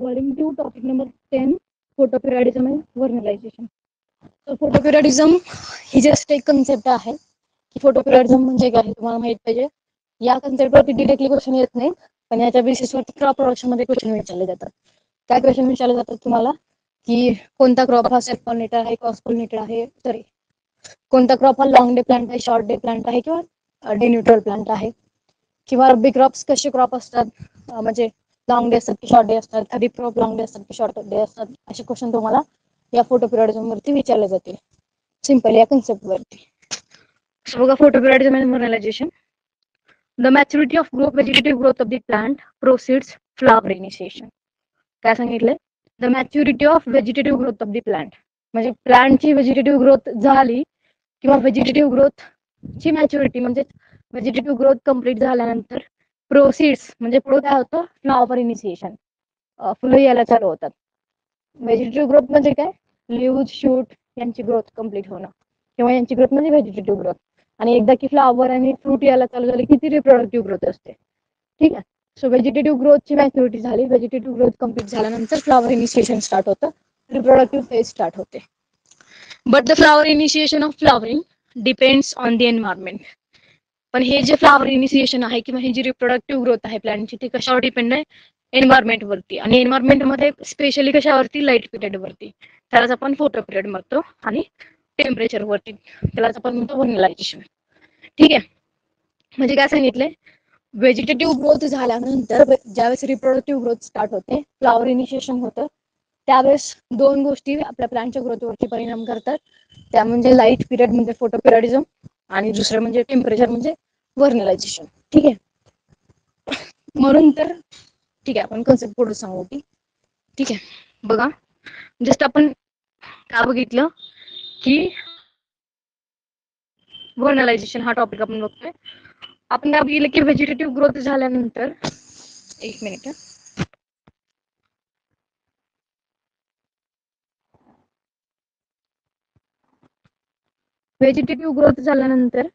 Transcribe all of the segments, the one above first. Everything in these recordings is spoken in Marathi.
Volume 2, topic number 10, photoperiodism and vernalization. So photoperiodism he just एक कन्सेप्ट आहे की फोटोपिरियडिझम म्हणजे काय हे तुम्हाला माहित पाहिजे. या कन्सेप्टवरती डिरेक्टली क्वेश्चन येत नाही, पण याच्या बेसिसवरती क्रॉप प्रोडक्शन मध्ये क्वेश्चन विचारले जातात. काय क्वेश्चन विचारले जातात तुम्हाला की कोणता क्रॉप हा सेल्फ पॉलिनेटर आहे, क्रॉस पॉलिनेटेड आहे, सॉरी कोणता क्रॉप हा लॉंग डे प्लांट आहे, शॉर्ट डे प्लांट आहे किंवा डे न्यूट्रल प्लांट आहे, किंवा रब्बी क्रॉप्स कसे क्रॉप असतात, म्हणजे लॉंग डे असतात की शॉर्ट डे असतात, खरीप क्रॉप लॉंग डे असतात की शॉर्ट डे असतात, असे क्वेश्चन तुम्हाला या फोटोपिरियडिझम वरती विचारले जातील सिंपल या कन्सेप्ट वरती. बघा photoperiodism and mineralization. The maturity of growth vegetative growth of the plant proceeds flower initiation. काय सांगितलंय? The maturity of vegetative growth of the plant म्हणजे प्लांटची व्हेजिटेटिव्ह ग्रोथ झाली किंवा व्हेजिटेटिव्ह ग्रोथ ची मॅच्युरिटी म्हणजे व्हेजिटेटिव्ह ग्रोथ कंप्लीट झाल्यानंतर प्रोसीड्स म्हणजे पुढे काय होतं? फ्लावर इनिशिएशन, फुलं यायला चालू होतात. व्हेजिटेटिव्ह ग्रोथ म्हणजे काय? लिव्ह शूट यांची ग्रोथ कंप्लीट होणं किंवा यांची ग्रोथ म्हणजे व्हेजिटेटिव्ह ग्रोथ. आणि एकदा की फ्लावर आणि फ्रूट यायला चालू झाले की ती रिप्रोडक्टिव्ह ग्रोथ असते. ठीक आहे. सो व्हेजिटेटिव्ह ग्रोथची मॅच्युरिटी झाली, व्हेजिटेटिव्ह ग्रोथ कंप्लीट झाल्यानंतर फ्लावर इनिशिएशन स्टार्ट होतं, रिप्रोडक्टिव्ह फेज स्टार्ट होते. But the flower initiation of flowering depends on the environment. पण हे जे फ्लावर इनिशिएशन आहे किंवा ही जी रिप्रोडक्टिव्ह ग्रोथ आहे प्लांटची ती कशावर डिपेंड आहे? एन्व्हायरमेंट वरती. आणि एन्व्हायरमेंट मध्ये स्पेशली कशावरती? लाईट पिरियड वरती. त्यालाच आपण फोटो पिरियड म्हणतो. आणि टेम्परेचर वरती त्यालाच आपण म्हणतो व्हर्नलायझेशन. ठीक आहे. म्हणजे काय सांगितलंय? व्हेजिटेटिव्ह ग्रोथ झाल्यानंतर ज्यावेळेस रिप्रोडक्टिव्ह ग्रोथ स्टार्ट होते, फ्लावर इनिशिएशन होतं, त्यावेळेस दोन गोष्टी आपल्या प्लांटच्या ग्रोथवरती परिणाम करतात. त्या म्हणजे लाईट पिरियड म्हणजे फोटोपिरियडिझम आणि दुसरं म्हणजे टेम्परेचर म्हणजे व्हर्नलायझेशन. ठीक आहे. म्हणून तर ठीक आहे आपण कन्सेप्ट पुढे सांगू की ठीक आहे. बघा जस्ट आपण काय बघितलं की व्हर्नलायझेशन हा टॉपिक आपण बघतोय. आपण काय बघितलं की व्हेजिटेटिव्ह ग्रोथ झाल्यानंतर एक मिनिट व्हेजिटेटिव्ह ग्रोथ झाल्यानंतर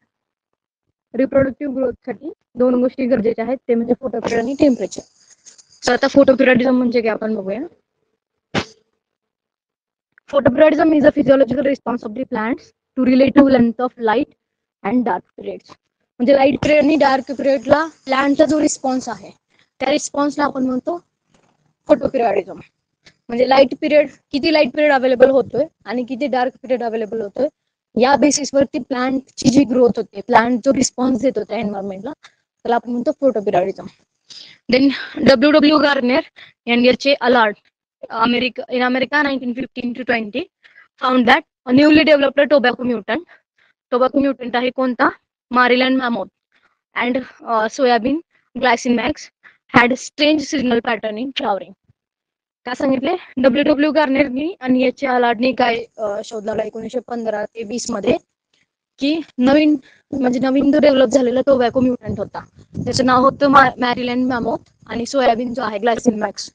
रिप्रोडक्टिव्ह ग्रोथसाठी दोन गोष्टी गरजेच्या आहेत, ते म्हणजे फोटोपिरियड आणि टेम्परेचर. तर आता फोटोपिरियडिझम म्हणजे काय आपण बघूया. Photoperiodism is a physiological response of the plants to relative length of light and dark periods. म्हणजे लाईट पिरियड आणि डार्क पिरियडला प्लांटचा जो रिस्पॉन्स आहे त्या रिस्पॉन्सला आपण म्हणतो फोटोपिरियडिझम. म्हणजे लाईट पिरियड किती लाईट पिरियड अवेलेबल होतोय आणि किती डार्क पिरियड अवेलेबल होतोय या बेसिसवरती प्लांटची जी ग्रोथ होते, प्लांट जो रिस्पॉन्स देत होता एन्व्हायरमेंटला त्याला आपण म्हणतो photoperiodism. Then W Garnier and H.A. Allard in America 1915 to 20 found that a newly developed tobacco mutant आहे कोणता? Maryland mammoth and soybean glycinmax had strange signal pattern in flowering. काय सांगितले? डब्ल्यू गार्नेरनी आणि H.A. अलार्डनी काय शोध लावला 1915 ते 20 मध्ये की नवीन जो डेव्हलप झालेला टोबॅको म्युटंट होता, त्याचं नाव होतं मॅरीलँड मॅमोथ आणि सोयाबीन जो आहे ग्लायसिनमॅक्स.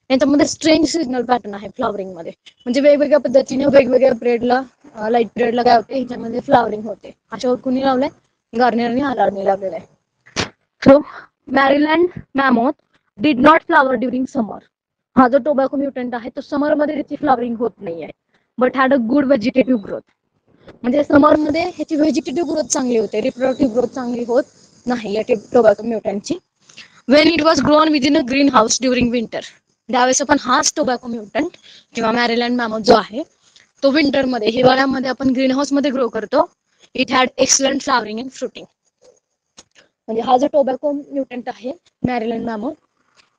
यांच्यामध्ये स्ट्रेंज सिग्नल पॅटर्न आहे फ्लावरिंग मध्ये. म्हणजे वेगवेगळ्या पद्धतीने वेगवेगळ्या पिरियडला लाईट पिरियडला काय होते ह्याच्यामध्ये फ्लावरिंग होते. अशावर कुणी लावलंय? गार्नियरनी अलार्डनी लावलेलं आहे. So Maryland Mammoth did not flower during summer. हा जो टोबॅको म्युटंट आहे तो समर मध्ये त्याची फ्लावरिंग होत नाही आहे, but had a good vegetative growth. म्हणजे समर मध्ये ह्याची व्हेजिटेटिव्ह ग्रोथ चांगली होते, रिप्रोडक्टिव्ह ग्रोथ चांगली होत नाही या टोबॅको म्युटंटची. When it was grown within a green house during winter. त्यावेळेस आपण हाच टोबॅको म्युटंट किंवा मॅरीलँड मॅमोथ जो आहे तो विंटर मध्ये हिवाळ्यामध्ये आपण ग्रीन हाऊस मध्ये ग्रो करतो. It had excellent flowering and fruiting. म्हणजे हा जो टोबॅको म्युटंट आहे मॅरीलँड मॅमोथ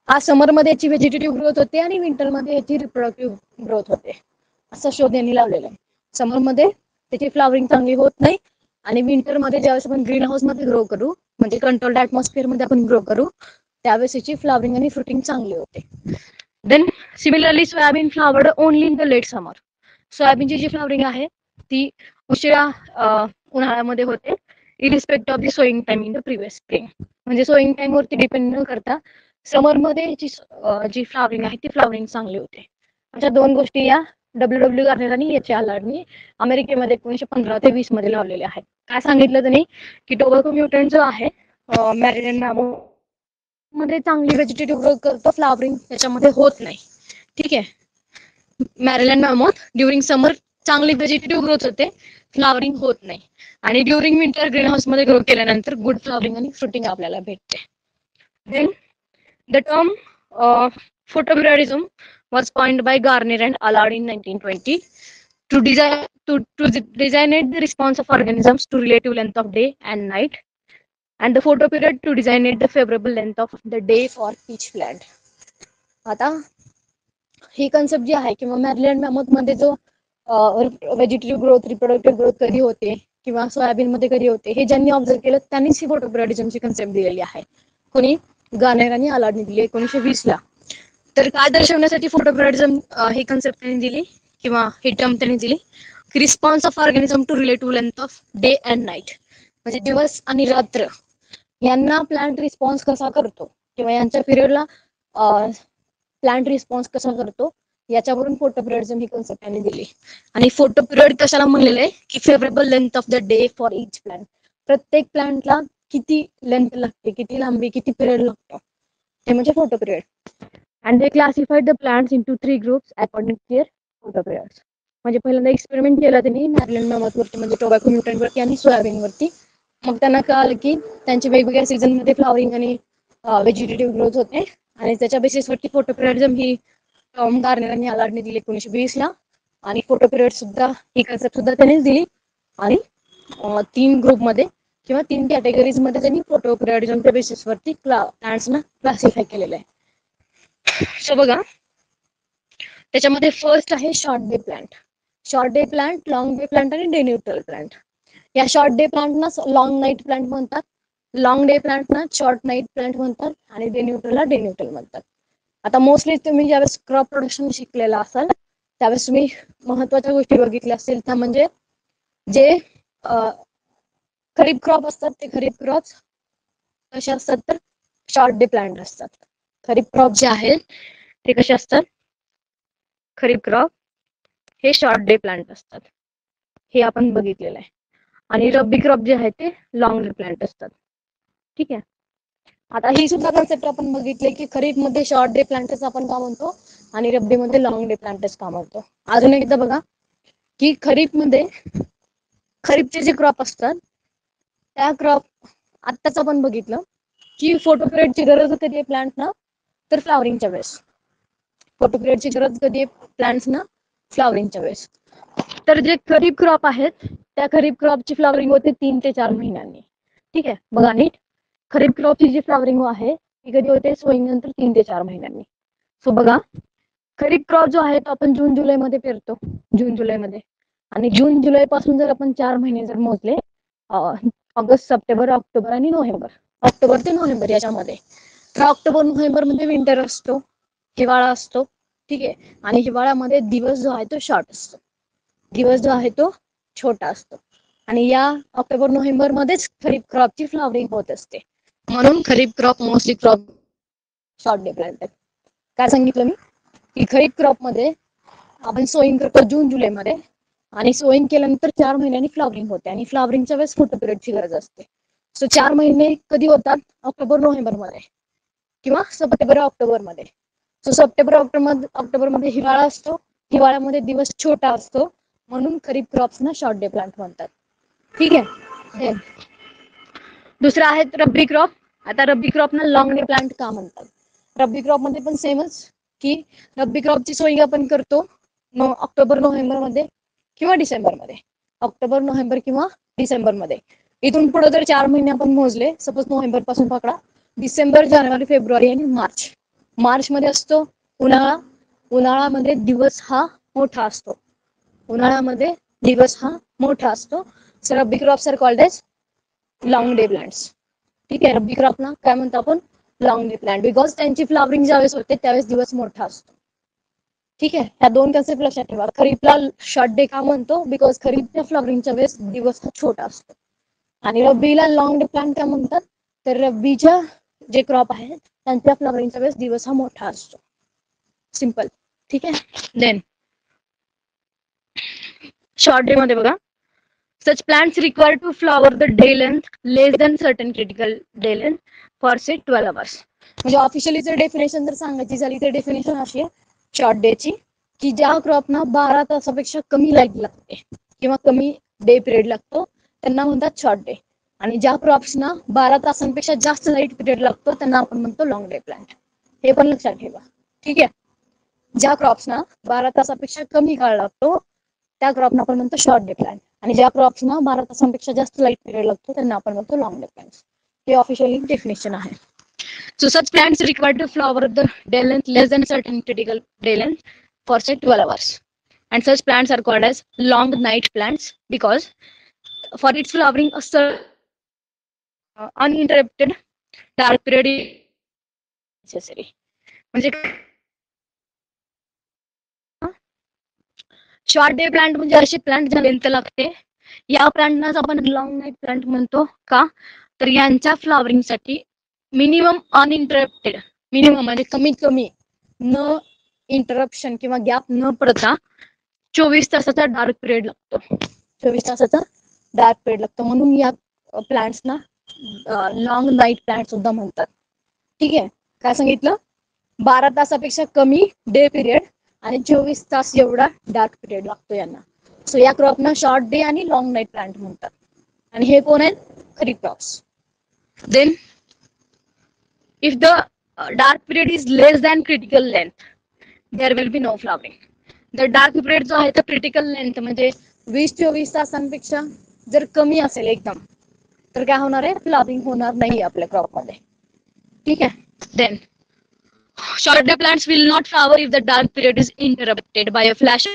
हा समर मध्ये याची व्हेजिटेटिव्ह ग्रोथ होते आणि विंटर मध्ये याची रिप्रोडक्टिव्ह ग्रोथ होते, असा शोध यांनी लावलेला आहे. समर मध्ये त्याची फ्लावरिंग चांगली होत नाही आणि विंटर मध्ये ज्यावेळेस आपण ग्रीन हाऊस मध्ये ग्रो करू म्हणजे कंट्रोल्ड ऍटमॉस्फिअर मध्ये आपण ग्रो करू त्यावेळेस याची फ्लावरिंग आणि फ्रुटिंग चांगली होते. Then similarly soybean flowered only in the late summer. सोयाबीनची जी फ्लावरिंग आहे ती उशिरा उन्हाळ्यामध्ये होते irrespective of the sowing time in the previous spring. म्हणजे सोईंग टाइम वरती डिपेंड न करता समर मध्ये जी फ्लावरिंग आहे ती फ्लावरिंग चांगली होते. अशा दोन गोष्टी या डब्ल्यू गार्नियर आणि H.A. अलार्डनी अमेरिकेमध्ये 1915 ते 20 मध्ये लावलेले आहेत. काय सांगितलं त्यांनी की टोबॅको म्युटंट जो आहे मॅरीलँड मॅमोथ मध्ये चांगली व्हेजिटेटिव्ह ग्रोथ करतो, फ्लावरिंग त्याच्यामध्ये होत नाही. ठीक आहे. मॅरीलँड मॅमॉथ ड्युरिंग समर चांगली व्हेजिटेटिव्ह ग्रोथ होते, फ्लावरिंग होत नाही. आणि ड्युरिंग विंटर ग्रीन हाऊस मध्ये ग्रो केल्यानंतर गुड फ्लावरिंग आणि फ्रुटिंग आपल्याला भेटते. Then the term photoperiodism was coined by Garner and Allard in 1920 to designate the response of organisms to relative length of day and night, and the photoperiod to designate the favorable length of the day for each plant. आता ही कन्सेप्ट जी आहे किंवा मॅरीलँड मॅमॉथ मध्ये जो व्हेजिटेटिव्ह ग्रोथ, रिप्रोडक्टिव्ह ग्रोथ कधी होते किंवा सोयाबीन मध्ये कधी होते हे ज्यांनी ऑब्झर्व केलं त्यांनीच ही फोटोपिरियडिझमची कन्सेप्ट दिलेली आहे. कोणी? गार्नेर आणि अलार्डने दिली 1920 ला. तर काय दर्शवण्यासाठी फोटोपिरियडिझम ही कन्सेप्ट त्यांनी दिली किंवा ही टर्म त्यांनी दिली? Response of organism to relative length of day and night, म्हणजे दिवस आणि रात्र यांना प्लांट रिस्पॉन्स कसा करतो किंवा यांच्या पिरियडला प्लांट रिस्पॉन्स कसा करतो याच्यावरून फोटोपिरियडिझम ही कन्सेप्ट त्यांनी दिली. आणि फोटोपिरियड कशाला म्हणलेलं आहे की favourable length of the day for each plant. प्रत्येक प्लांटला किती लेंथ लागते, किती लांबी, किती पिरियड लागतो ते म्हणजे photoperiod. And they classified the plants into 3 groups according to their photoperiods. म्हणजे पहिल्यांदा एक्सपेरिमेंट केला त्यांनी मॅरीलँड मॅमॉथ वरती, म्हणजे टोबॅको म्युटंट वरती आणि सोयाबीन वरती. मग त्यांना कळालं की त्यांचे वेगवेगळ्या सीझन मध्ये फ्लावरिंग आणि व्हेजिटेटिव्ह ग्रोथ होते आणि त्याच्या बेसिसवरती फोटोपिरियडिझम ही टर्म गार्नेर आणि अलार्डने दिली 1920 ला. आणि फोटोपिरियड सुद्धा ही कन्सेप्ट सुद्धा त्यांनीच दिली. आणि 3 ग्रुप मध्ये किंवा 3 कॅटेगरीज मध्ये त्यांनी फोटोपिरियडिझमच्या बेसिसवरती प्लांट्सना क्लासिफाय केलेलं आहे. सो बघा, त्याच्यामध्ये फर्स्ट आहे short day plant. Short day plant, long day plant आणि डे न्यूट्रल प्लांट. या शॉर्ट डे प्लांटना लॉंग नाईट प्लांट म्हणतात, लॉंग डे प्लांटना शॉर्ट नाईट प्लांट म्हणतात आणि डे न्यूट्रलला डे न्यूट्रल म्हणतात. आता मोस्टली तुम्ही ज्यावेळेस क्रॉप प्रोडक्शन शिकलेला असाल त्यावेळेस तुम्ही महत्वाच्या गोष्टी बघितल्या असतील, त्या म्हणजे जे खरीप क्रॉप असतात ते खरीप क्रॉप कसे असतात तर शॉर्ट डे प्लांट असतात. खरीप क्रॉप जे आहेत ते कसे असतात? खरीप क्रॉप हे शॉर्ट डे प्लांट असतात, हे आपण बघितलेलं आहे. आणि रब्बी क्रॉप जे आहे ते लॉंग डे प्लांट असतात. ठीक आहे. आता ही सुद्धा कन्सेप्ट आपण बघितले की खरीप मध्ये शॉर्ट डे प्लांटच आपण का म्हणतो आणि रब्बी मध्ये लॉंग डे प्लांटच का म्हणतो. अजून एकदा बघा की खरीप मध्ये खरीपचे जे क्रॉप असतात त्या क्रॉप आत्ताच आपण बघितलं की फोटोपिरियडची गरज कधी आहे प्लांटना तर फ्लावरिंगच्या वेळेस. फोटोपिरियडची गरज कधी आहे प्लांट्सना? फ्लावरिंगच्या वेळेस. तर जे खरीप क्रॉप आहेत त्या खरीप क्रॉपची फ्लावरिंग होते 3 ते 4 महिन्यांनी. ठीक आहे, बघा नीट. खरीप क्रॉपची जी फ्लावरिंग आहे ती कधी होते? सोईंग नंतर 3 ते 4 महिन्यांनी. सो बघा, खरीप क्रॉप जो आहे तो आपण जून जुलै मध्ये पेरतो, जून जुलै मध्ये. आणि जून जुलै पासून जर आपण 4 महिने जर मोजले, ऑगस्ट, सप्टेंबर, ऑक्टोबर आणि नोव्हेंबर, ऑक्टोबर ते नोव्हेंबर याच्यामध्ये, तर ऑक्टोबर नोव्हेंबर मध्ये विंटर असतो, हिवाळा असतो. ठीक आहे. आणि हिवाळ्यामध्ये दिवस जो आहे तो शॉर्ट असतो, दिवस जो आहे तो छोटा असतो. आणि या ऑक्टोबर नोव्हेंबर मध्येच खरीप क्रॉपची फ्लावरिंग होत असते. म्हणून kharif crop mostly crop short day plant आहेत. काय सांगितलं मी की खरीप क्रॉप मध्ये आपण सोईंग करतो जून जुलै मध्ये आणि सोईंग केल्यानंतर 4 महिन्यांनी फ्लावरिंग होते आणि फ्लावरिंगच्या वेळेस फोटोपिरियडची गरज असते. सो 4 महिने कधी होतात? ऑक्टोबर नोव्हेंबर मध्ये किंवा सप्टेंबर ऑक्टोबर मध्ये. सो सप्टेंबर ऑक्टोबर मध्ये हिवाळा असतो, हिवाळ्यामध्ये दिवस छोटा असतो, म्हणून खरीप क्रॉप्सना शॉर्ट डे प्लांट म्हणतात. ठीक आहे. दुसरा आहे रब्बी क्रॉप. आता रब्बी क्रॉपना लॉंग डे प्लांट का म्हणतात? रब्बी क्रॉप मध्ये पण सेमच की रब्बी क्रॉपची सोयी आपण करतो ऑक्टोबर नोव्हेंबर मध्ये किंवा डिसेंबर मध्ये, ऑक्टोबर नोव्हेंबर किंवा डिसेंबर मध्ये. इथून पुढे जर 4 महिने आपण मोजले, सपोज नोव्हेंबर पासून पकडा, डिसेंबर, जानेवारी, फेब्रुवारी आणि मार्च. मार्च मध्ये असतो उन्हाळा, उन्हाळ्यामध्ये दिवस हा मोठा असतो, उन्हाळ्यामध्ये दिवस हा मोठा असतो. So rabi crops are called as long day plants. ठीक आहे. रब्बी क्रॉपना काय म्हणतो आपण? लॉंग डे प्लांट, बिकॉज त्यांची फ्लावरिंग ज्यावेळेस होते त्यावेळेस दिवस मोठा असतो. ठीक आहे. ह्या 2 कन्सेप्ट लक्षात ठेवा. खरीपला शॉर्ट डे का म्हणतो? बिकॉज खरीपच्या फ्लावरिंगच्या वेळेस दिवस हा छोटा असतो. आणि रब्बीला लॉंग डे प्लांट का म्हणतात? तर रब्बीच्या जे क्रॉप आहेत त्यांच्या फ्लावरिंगच्या वेळेस दिवस हा मोठा असतो. सिंपल. ठीक आहे. देन शॉर्ट डे मध्ये बघा, such plants require to flower the day length less than certain critical day length for say 12 hours. म्हणजे ऑफिशियली जर डेफिनेशन जर सांगायची झाली तर डेफिनेशन अशी आहे शॉर्ट डेची, की ज्या क्रॉपना 12 तासापेक्षा कमी लाईट लागते किंवा कमी डे पिरियड लागतो त्यांना म्हणतात शॉर्ट डे. आणि ज्या क्रॉप्सना 12 तासांपेक्षा जास्त लाईट पिरियड लागतो त्यांना आपण म्हणतो लॉंग डे प्लांट. हे पण लक्षात ठेवा. ठीक आहे. ज्या क्रॉप्सना 12 तासापेक्षा कमी काळ लागतो त्या क्रॉपना आपण म्हणतो शॉर्ट डे प्लांट. आणि ज्या क्रॉप्सना 12 तासांपेक्षा जास्त लाईट पिरियड लागतो त्यांना आपण म्हणतो लॉंग डे प्लांट. हे ऑफिशियली डेफिनेशन आहे. So such plants require to flower the day length less than certain critical day length for say 12 hours. And such plants are called as long night plants because for its flowering a uninterrupted dark period is necessary. म्हणजे शॉर्ट डे प्लांट म्हणजे असे प्लांट ज्या लेंथ लागते या प्लांटनाच आपण लॉंग नाईट प्लांट म्हणतो. का तर यांच्या फ्लॉवरिंग साठी मिनिमम अनइंटरप्टेड, मिनिमम म्हणजे कमीत कमी न इंटरप्शन किंवा गॅप न पडता 24 तासाचा डार्क पिरियड लागतो. 24 तासाचा डार्क पिरियड लागतो म्हणून या प्लांट्सना लॉंग नाईट प्लांट सुद्धा म्हणतात. ठीक आहे. काय सांगितलं? 12 तासापेक्षा कमी डे पिरियड आणि 24 तास एवढा डार्क पिरियड लागतो यांना. सो या क्रॉपना शॉर्ट डे आणि लॉंग नाईट प्लांट म्हणतात. आणि हे कोण आहेत? Kharif crops. Then if the dark period is less than critical length there will be no flowering. The dark period जो आहे तो critical length म्हणजे 20-24 तासांपेक्षा जर कमी असेल एकदम तर काय होणार आहे? फ्लॉवरिंग होणार नाही आपल्या क्रॉप मध्ये. ठीक आहे. Then short day plants will not flower if the dark period is interrupted by a flash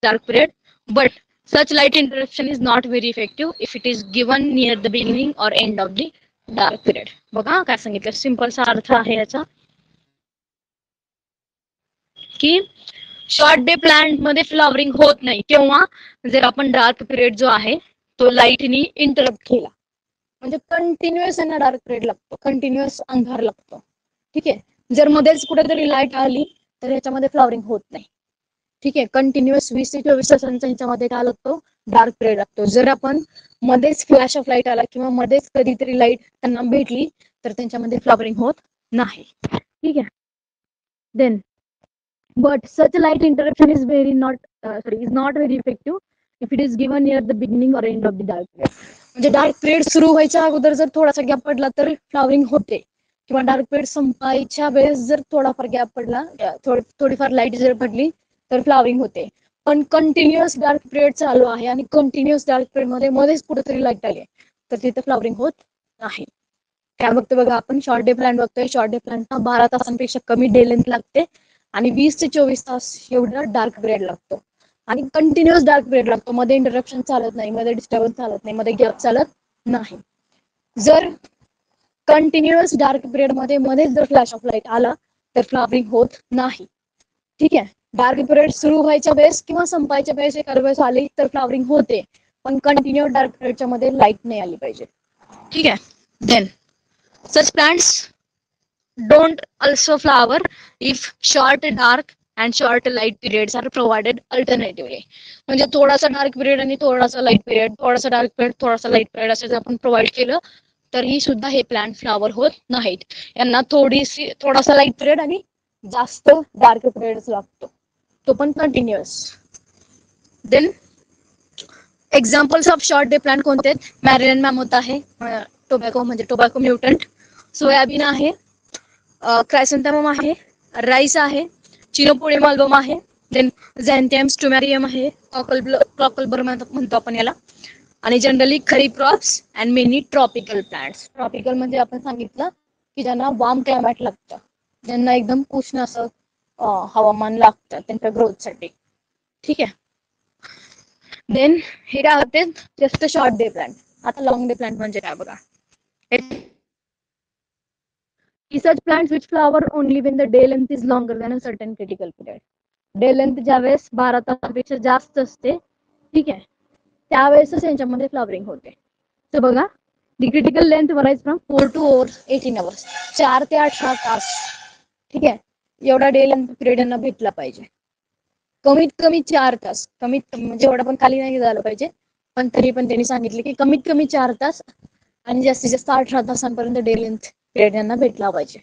dark period, but such light interruption is not very effective if it is given near the beginning or end of the dark period. बघा काय सांगितलं, सिंपलचा अर्थ आहे याचा की शॉर्ट डे प्लांट मध्ये फ्लॉवरिंग होत नाही किंवा जर आपण डार्क पिरियड जो आहे तो लाईटनी इंटरप्ट केला म्हणजे कंटिन्युअस यांना डार्क पिरियड लागतो, कंटिन्युअस अंधार लागतो. ठीक आहे. जर मध्येच कुठेतरी लाईट आली तर याच्यामध्ये फ्लॉवरिंग होत नाही. ठीक आहे. कंटिन्युअस 20 ते 24 तासांचा ह्याच्यामध्ये काय लागतो? डार्क पिरियड लागतो. जर आपण मध्येच फ्लॅश ऑफ लाईट आला किंवा मध्येच कधीतरी लाईट त्यांना भेटली तर त्यांच्यामध्ये फ्लॉवरिंग होत नाही. ठीक आहे. Then but such light interruption is not very effective if it is given near the beginning or end of the dark period. म्हणजे डार्क पिरियड सुरू व्हायच्या अगोदर जर थोडासा गॅप पडला तर फ्लॉवरिंग होते किंवा डार्क पिरियड संपायच्या वेळेस जर थोडाफार गॅप पडला, थोडीफार लाईट जर पडली तर फ्लॉवरिंग होते. पण कंटिन्युअस डार्क पिरियड चालू आहे आणि कंटिन्युअस डार्क पिरियड मध्ये मध्येच कुठेतरी लाईट आली तर तिथे फ्लॉवरिंग होत नाही. काय बघतो बघा आपण? शॉर्ट डे प्लांट बघतोय. शॉर्ट डे प्लांटना 12 तासांपेक्षा कमी डे लेंथ लागते आणि 20 ते 24 तास एवढा डार्क पिरियड लागतो आणि कंटिन्युअस डार्क पिरियड लागतो. मध्ये इंटरप्शन चालत नाही, मध्ये डिस्टर्बन्स चालत नाही, मध्ये गॅप चालत नाही. जर कंटिन्युअस डार्क पिरियड मध्ये मध्येच जर फ्लॅश ऑफ लाईट आला तर फ्लॉवरिंग होत नाही. ठीक आहे. डार्क पिरियड सुरू व्हायच्या वेळेस किंवा संपायच्या वेळेस एखाद्या वेळेस आली तर फ्लॉवरिंग होते पण कंटिन्यू डार्क पिरियडच्या मध्ये लाईट नाही आली पाहिजे. ठीक आहे. Then such plants don't also flower if short dark and short light periods are provided alternatively. म्हणजे थोडासा डार्क पिरियड आणि थोडासा लाईट पिरियड, थोडासा डार्क पिरियड थोडासा लाईट पिरियड असं जर आपण प्रोव्हाइड केलं तरीही सुद्धा हे प्लांट फ्लावर होत नाहीत. यांना थोडासा लाईट पिरियड आणि जास्त डार्क पिरियड लागतो, तो पण continuous. Then examples of short day plant कोणते आहेत? मॅरिलन मॅमोथ आहे, टोबॅको म्हणजे टोबॅको म्युटंट, सोयाबीन आहे, क्रायसॅन्थेमम आहे, राईस आहे, चिनोपोडियम अल्बम आहे, देन झॅन्थियम स्टुमॅरियम आहे, कॉकलबर म्हणतो आपण याला. आणि generally kharif crops and many tropical plants. Tropical म्हणजे आपण सांगितलं की ज्यांना वार्म क्लायमेट लागतं, ज्यांना एकदम उष्ण असं हवामान लागतं त्यांच्या ग्रोथसाठी. ठीक आहे. देन हे काय होते? Just short day plant. आता लॉंग डे प्लांट म्हणजे काय बघा? Such plants which flower only when the day length is longer than a certain critical period. Day length ज्यावेळेस 12 तासापेक्षा जास्त असते, ठीक आहे, त्यावेळेसच यांच्यामध्ये फ्लॉवरिंग होते. तर बघा, the critical length varies from 4 to 18 hours, 4 ते 18 तास. ठीक आहे. एवढा डे लेंथ पिरियड यांना भेटला पाहिजे. कमीत कमी 4 तास, कमीत कमी म्हणजे एवढा पण खाली नाही झालं पाहिजे, पण तरी पण त्यांनी सांगितले की कमीत कमी 4 तास आणि जास्तीत जास्त 18 तासांपर्यंत डे लेंथ पिरियड यांना भेटला पाहिजे.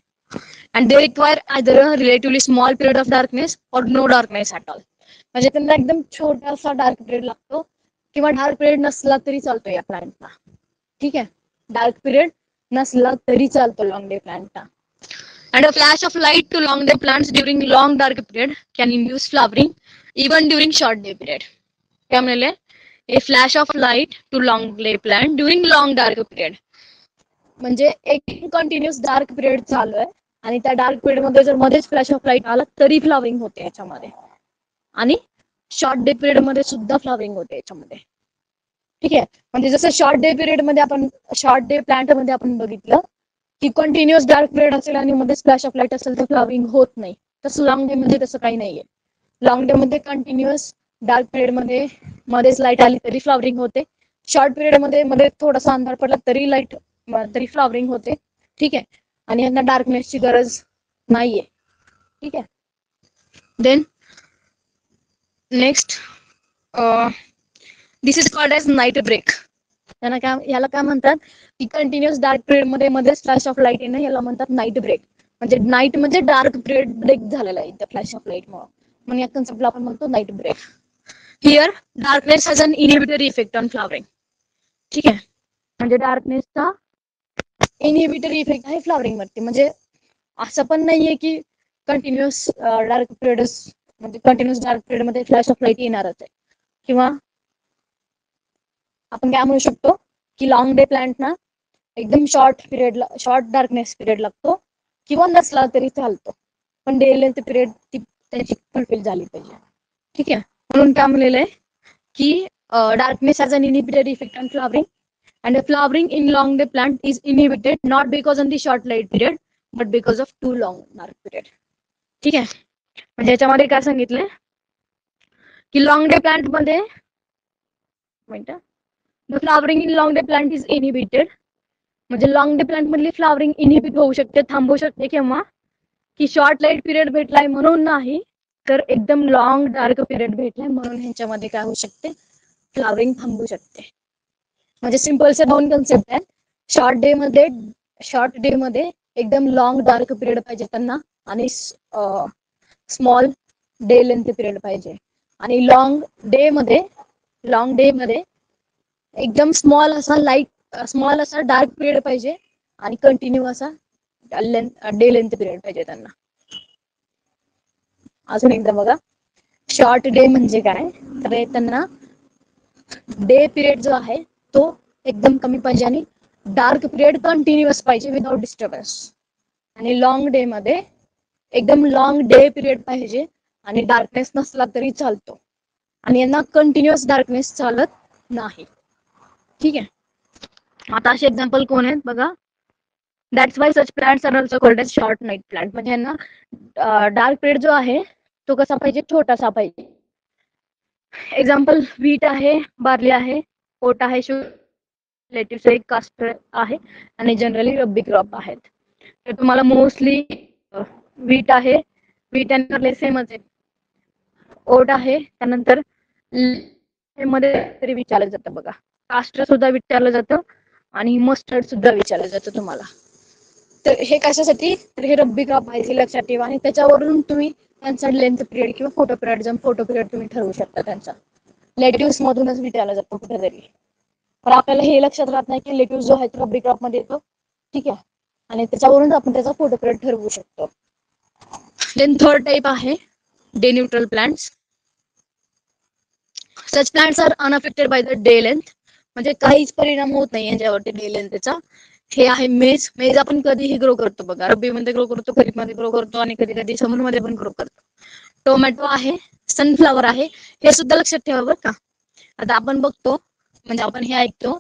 And they require either a relatively small period of darkness और नो डार्कनेस ॲट ऑल. म्हणजे त्यांना एकदम छोटासा डार्क पिरियड लागतो किंवा डार्क पिरियड नसला तरी चालतो या प्लांटला. ठीक आहे, डार्क पिरियड नसला तरी चालतो लॉंग डे प्लांटला. And a flash of light to long day plants during long dark period can induce flowering even during short day period. क्या म्हणाले? A flash of light to long day plant during long dark period. म्हणजे एक कंटिन्युअस डार्क पिरियड चालू आहे आणि त्या डार्क पिरियड मध्ये जर मध्येच फ्लॅश ऑफ लाईट आला तरी फ्लॉवरिंग होते याच्यामध्ये, आणि शॉर्ट डे पिरियड मध्ये सुद्धा फ्लॉवरिंग होते याच्यामध्ये. ठीक आहे, म्हणजे जसं शॉर्ट डे पिरियड मध्ये आपण शॉर्ट डे प्लांट मध्ये आपण बघितलं की कंटिन्युअस डार्क पिरियड असेल आणि मध्ये स्प्लॅश ऑफ लाईट असेल तर फ्लॉवरिंग होत नाही. तसं लॉंग डे मध्ये तसं काही नाहीये. लॉंग डे मध्ये कंटिन्युअस डार्क पिरियड मध्ये मध्येच लाईट आली तरी फ्लॉवरिंग होते. शॉर्ट पिरियड मध्ये थोडासा अंधार पडला तरी फ्लॉवरिंग होते. ठीक आहे, आणि यांना डार्कनेसची गरज नाहीये. ठीक आहे. Then next this is called as night break. याला काय म्हणतात की कंटिन्युअस डार्क पिरियड मध्ये फ्लॅश ऑफ लाईट येणं याला म्हणतात नाईट ब्रेक. म्हणजे नाईट मध्ये डार्क पिरियड ब्रेक झालेला आहे त्या फ्लॅश ऑफ लाईट मुळे, म्हणून या कन्सेप्टला आपण म्हणतो night break. Here darkness has an inhibitory effect on flowering. ठीक आहे, म्हणजे डार्कनेसचा इनहिबिटरी इफेक्ट आहे फ्लॉवरिंग वरती. म्हणजे असं पण नाहीये की कंटिन्युअस डार्क पिरियड म्हणजे कंटिन्युअस डार्क पिरियड मध्ये फ्लॅश ऑफ लाईट येणारच आहे. किंवा आपण काय म्हणू शकतो की लॉंग डे प्लांट ना एकदम शॉर्ट डार्कनेस पिरियड लागतो किंवा नसला तरी चालतो, पण डे लेंथ पिरियड त्याची फुलफिल झाली पाहिजे. ठीक आहे, म्हणून काय म्हणलेलं आहे की darkness has an inhibitory effect on flowering and the flowering in long day plant is inhibited not because of the short light period but because of too long dark period. ठीक आहे, म्हणजे याच्यामध्ये काय सांगितलंय की लॉंग डे प्लांट मध्ये the flowering in long day plant is inhibited. म्हणजे लॉंग डे प्लांट मधली फ्लॉवरिंग इनहिबिट होऊ शकते, थांबू शकते केव्हा की शॉर्ट लाईट पिरियड भेटलाय म्हणून नाही, तर एकदम लॉंग डार्क पिरियड भेटलाय म्हणून ह्यांच्यामध्ये काय होऊ शकते, फ्लॉवरिंग थांबू शकते. म्हणजे सिंपलचे दोन कन्सेप्ट आहेत. शॉर्ट डे मध्ये एकदम लॉंग डार्क पिरियड पाहिजे त्यांना, आणि स्मॉल डे लेंथ पिरियड पाहिजे. आणि लॉंग डे मध्ये एकदम स्मॉल असा डार्क पिरियड पाहिजे आणि कंटिन्यू असा डे लेंथ पिरियड पाहिजे त्यांना. अजून एकदा बघा, शॉर्ट डे म्हणजे काय, तर त्यांना डे पिरियड जो आहे तो एकदम कमी पाहिजे आणि डार्क पिरियड कंटिन्युअस पाहिजे विदाउट डिस्टर्बन्स. आणि लॉंग डे मध्ये एकदम लॉंग डे पिरियड पाहिजे आणि डार्कनेस नसला तरी चालतो, आणि यांना कंटिन्युअस डार्कनेस चालत नाही. ठीक आहे, आता असे एक्झाम्पल कोण आहेत बघा. That's why such plants are also called as short night plant. म्हणजे यांना डार्क पिरियड जो आहे तो कसा पाहिजे, छोटासा पाहिजे. एक्झाम्पल व्हीट आहे, बार्ली आहे, ओट आहे, रिलेटिव्ह एक कास्ट आहे, आणि जनरली रब्बी क्रॉप आहेत. तर तुम्हाला मोस्टली व्हीट आणि बार्ली सेमच आहे. ओट आहे, त्यानंतर मध्ये तरी विचारलं जातं बघा, कास्ट सुद्धा विचारलं जातं आणि मस्टर्ड सुद्धा विचारलं जातं तुम्हाला. तर हे कशासाठी, तर हे रब्बी क्रॉप आहे हे लक्षात ठेवा, आणि त्याच्यावरून तुम्ही त्यांचा लेंथ पिरियड किंवा फोटो पिरियड तुम्ही ठरवू शकता. त्यांचा लेटिव्स मधूनच विचारलं जातं कुठेतरी, पण आपल्याला हे लक्षात राहत नाही की लेटिव्स जो आहे तो रब्बी क्रॉप मध्ये येतो. ठीक आहे, आणि त्याच्यावरून आपण त्याचा फोटो पिरियड ठरवू शकतो. देन थर्ड टाइप आहे day neutral plants. Such plants are unaffected by the day length. म्हणजे काहीच परिणाम होत नाही यांच्यावरती डे लेंथचा. हे आहे मेज आपण कधीही ग्रो करतो बघा, रब्बी मध्ये ग्रो करतो, खरीप मध्ये ग्रो करतो, आणि कधी कधी समर मध्ये पण ग्रो करतो. टोमॅटो आहे, सनफ्लावर आहे, हे सुद्धा लक्षात ठेवा बरं का. आता आपण बघतो, म्हणजे आपण हे ऐकतो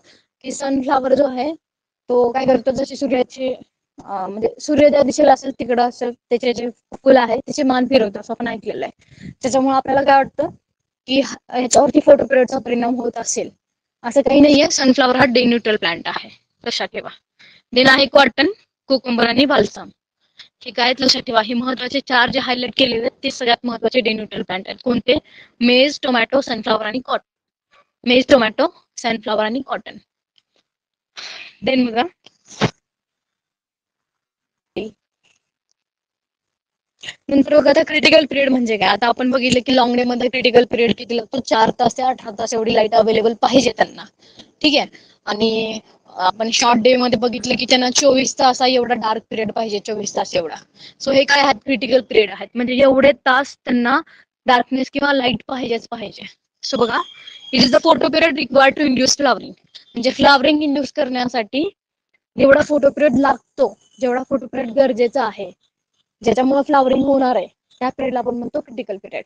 की सनफ्लावर जो आहे तो काय करतो, जशी सूर्याची म्हणजे सूर्य ज्या दिशेला असेल तिकडं असेल त्याचे जे फुल आहे त्याचे मान फिरवतो असं आपण ऐकलेलं आहे. त्याच्यामुळे आपल्याला काय वाटतं की ह्याच्यावरती फोटो पिरियडचा परिणाम होत असेल. असं काही नाहीये, सनफ्लावर हा डे न्यूट्रल प्लांट आहे, लक्षात ठेवा. देन आहे कॉटन, कुकुंबर आणि बाल्सम. हे काय लक्षात ठेवा, हे महत्वाचे चार जे हायलाइट केलेले आहेत ते सगळ्यात महत्वाचे डे न्यूट्रल प्लांट आहेत. कोणते, मेज, टोमॅटो, सनफ्लावर आणि कॉटन. मेज, टोमॅटो, सनफ्लावर आणि कॉटन. देन बघा नंतर बघा आता क्रिटिकल पिरियड म्हणजे काय. आता आपण बघितलं की लॉंग डे मध्ये क्रिटिकल पिरियड किती लागतो, 4 तास ते 18 तास एवढी लाईट अवेलेबल पाहिजे त्यांना. ठीक आहे. आणि आपण शॉर्ट डे मध्ये बघितलं की त्यांना 24 तास एवढा डार्क पिरियड पाहिजे, 24 तास एवढा. सो हे काय आहेत, क्रिटिकल पिरियड आहेत, म्हणजे एवढे तास त्यांना डार्कनेस किंवा लाईट पाहिजेच पाहिजे. सो बघा, it is the photoperiod required to induce flowering. म्हणजे फ्लावरिंग इंड्यूस करण्यासाठी जेवढा फोटो पिरियड लागतो, जेवढा फोटो पिरियड गरजेचा आहे, ज्याच्यामुळे फ्लावरिंग होणार आहे, त्या पिरियडला आपण म्हणतो क्रिटिकल पिरियड.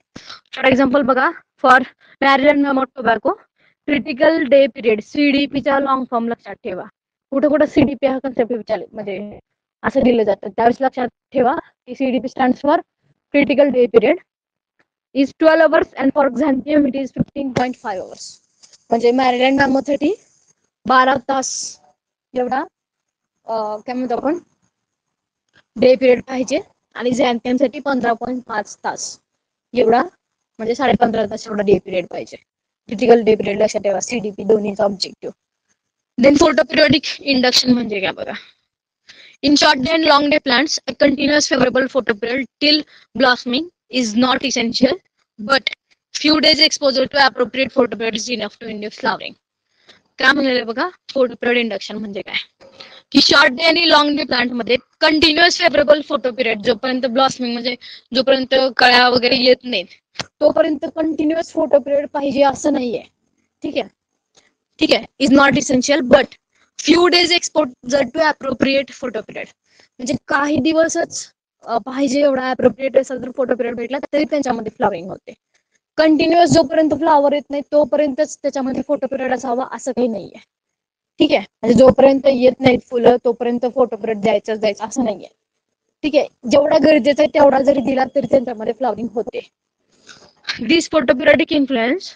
फॉर एक्झाम्पल बघा, for Maryland Mammoth tobacco critical day period, सीडीपीचा लॉंग फॉर्म लक्षात ठेवा. कुठं कुठं सीडीपी हा कन्सेप्ट म्हणजे असं दिलं जातं, त्यावेळेस लक्षात ठेवा की CDP stands for critical day period is 12 hours and for Xanthium it is 15.5 hours. म्हणजे मॅरिलन मेमोसाठी 12 तास एवढा काय म्हणतो आपण डे पिरियड पाहिजे, आणि झॅन्थियम साठी 15.5 तास एवढा, म्हणजे 15.5 तास एवढा डे पिरियड पाहिजे. क्रिटिकल डे पिरियड लक्षात ठेवा, सीडीपी दोन्हीचा objective. Then photoperiodic induction म्हणजे काय बघा. In short day and long day plants, a continuous favorable photoperiod till blossoming is not essential, but few days exposure to appropriate photoperiod is enough to induce flowering. काय म्हणाले बघा, फोटोपिरियड इंडक्शन म्हणजे काय की शॉर्ट डे आणि लॉंग डे प्लांट मध्ये कंटिन्युअस फेवरेबल फोटो पिरियड, जोपर्यंत ब्लॉसमिंग म्हणजे जोपर्यंत कळ्या वगैरे येत नाहीत तोपर्यंत कंटिन्युअस फोटो पिरियड पाहिजे असं नाहीये. ठीक आहे, ठीक आहे. Is not essential but few days exposure to appropriate photoperiod, म्हणजे काही दिवसच पाहिजे एवढा अप्रोप्रिएट असेल तर फोटो पिरियड भेटला तरी त्यांच्यामध्ये फ्लावरिंग होते. कंटिन्युअस जोपर्यंत फ्लावर येत नाही तोपर्यंतच त्याच्यामध्ये फोटो पिरियड असावा असं काही नाहीये. ठीक आहे, म्हणजे जोपर्यंत येत नाहीत फुलं तोपर्यंत फोटो पिरियड द्यायचं असं नाहीये. ठीक आहे, जेवढा गरजेचा आहे तेवढा जरी दिला तरी त्यांच्यामध्ये फ्लावरिंग होते. दिस फोटोपिरियडिक influence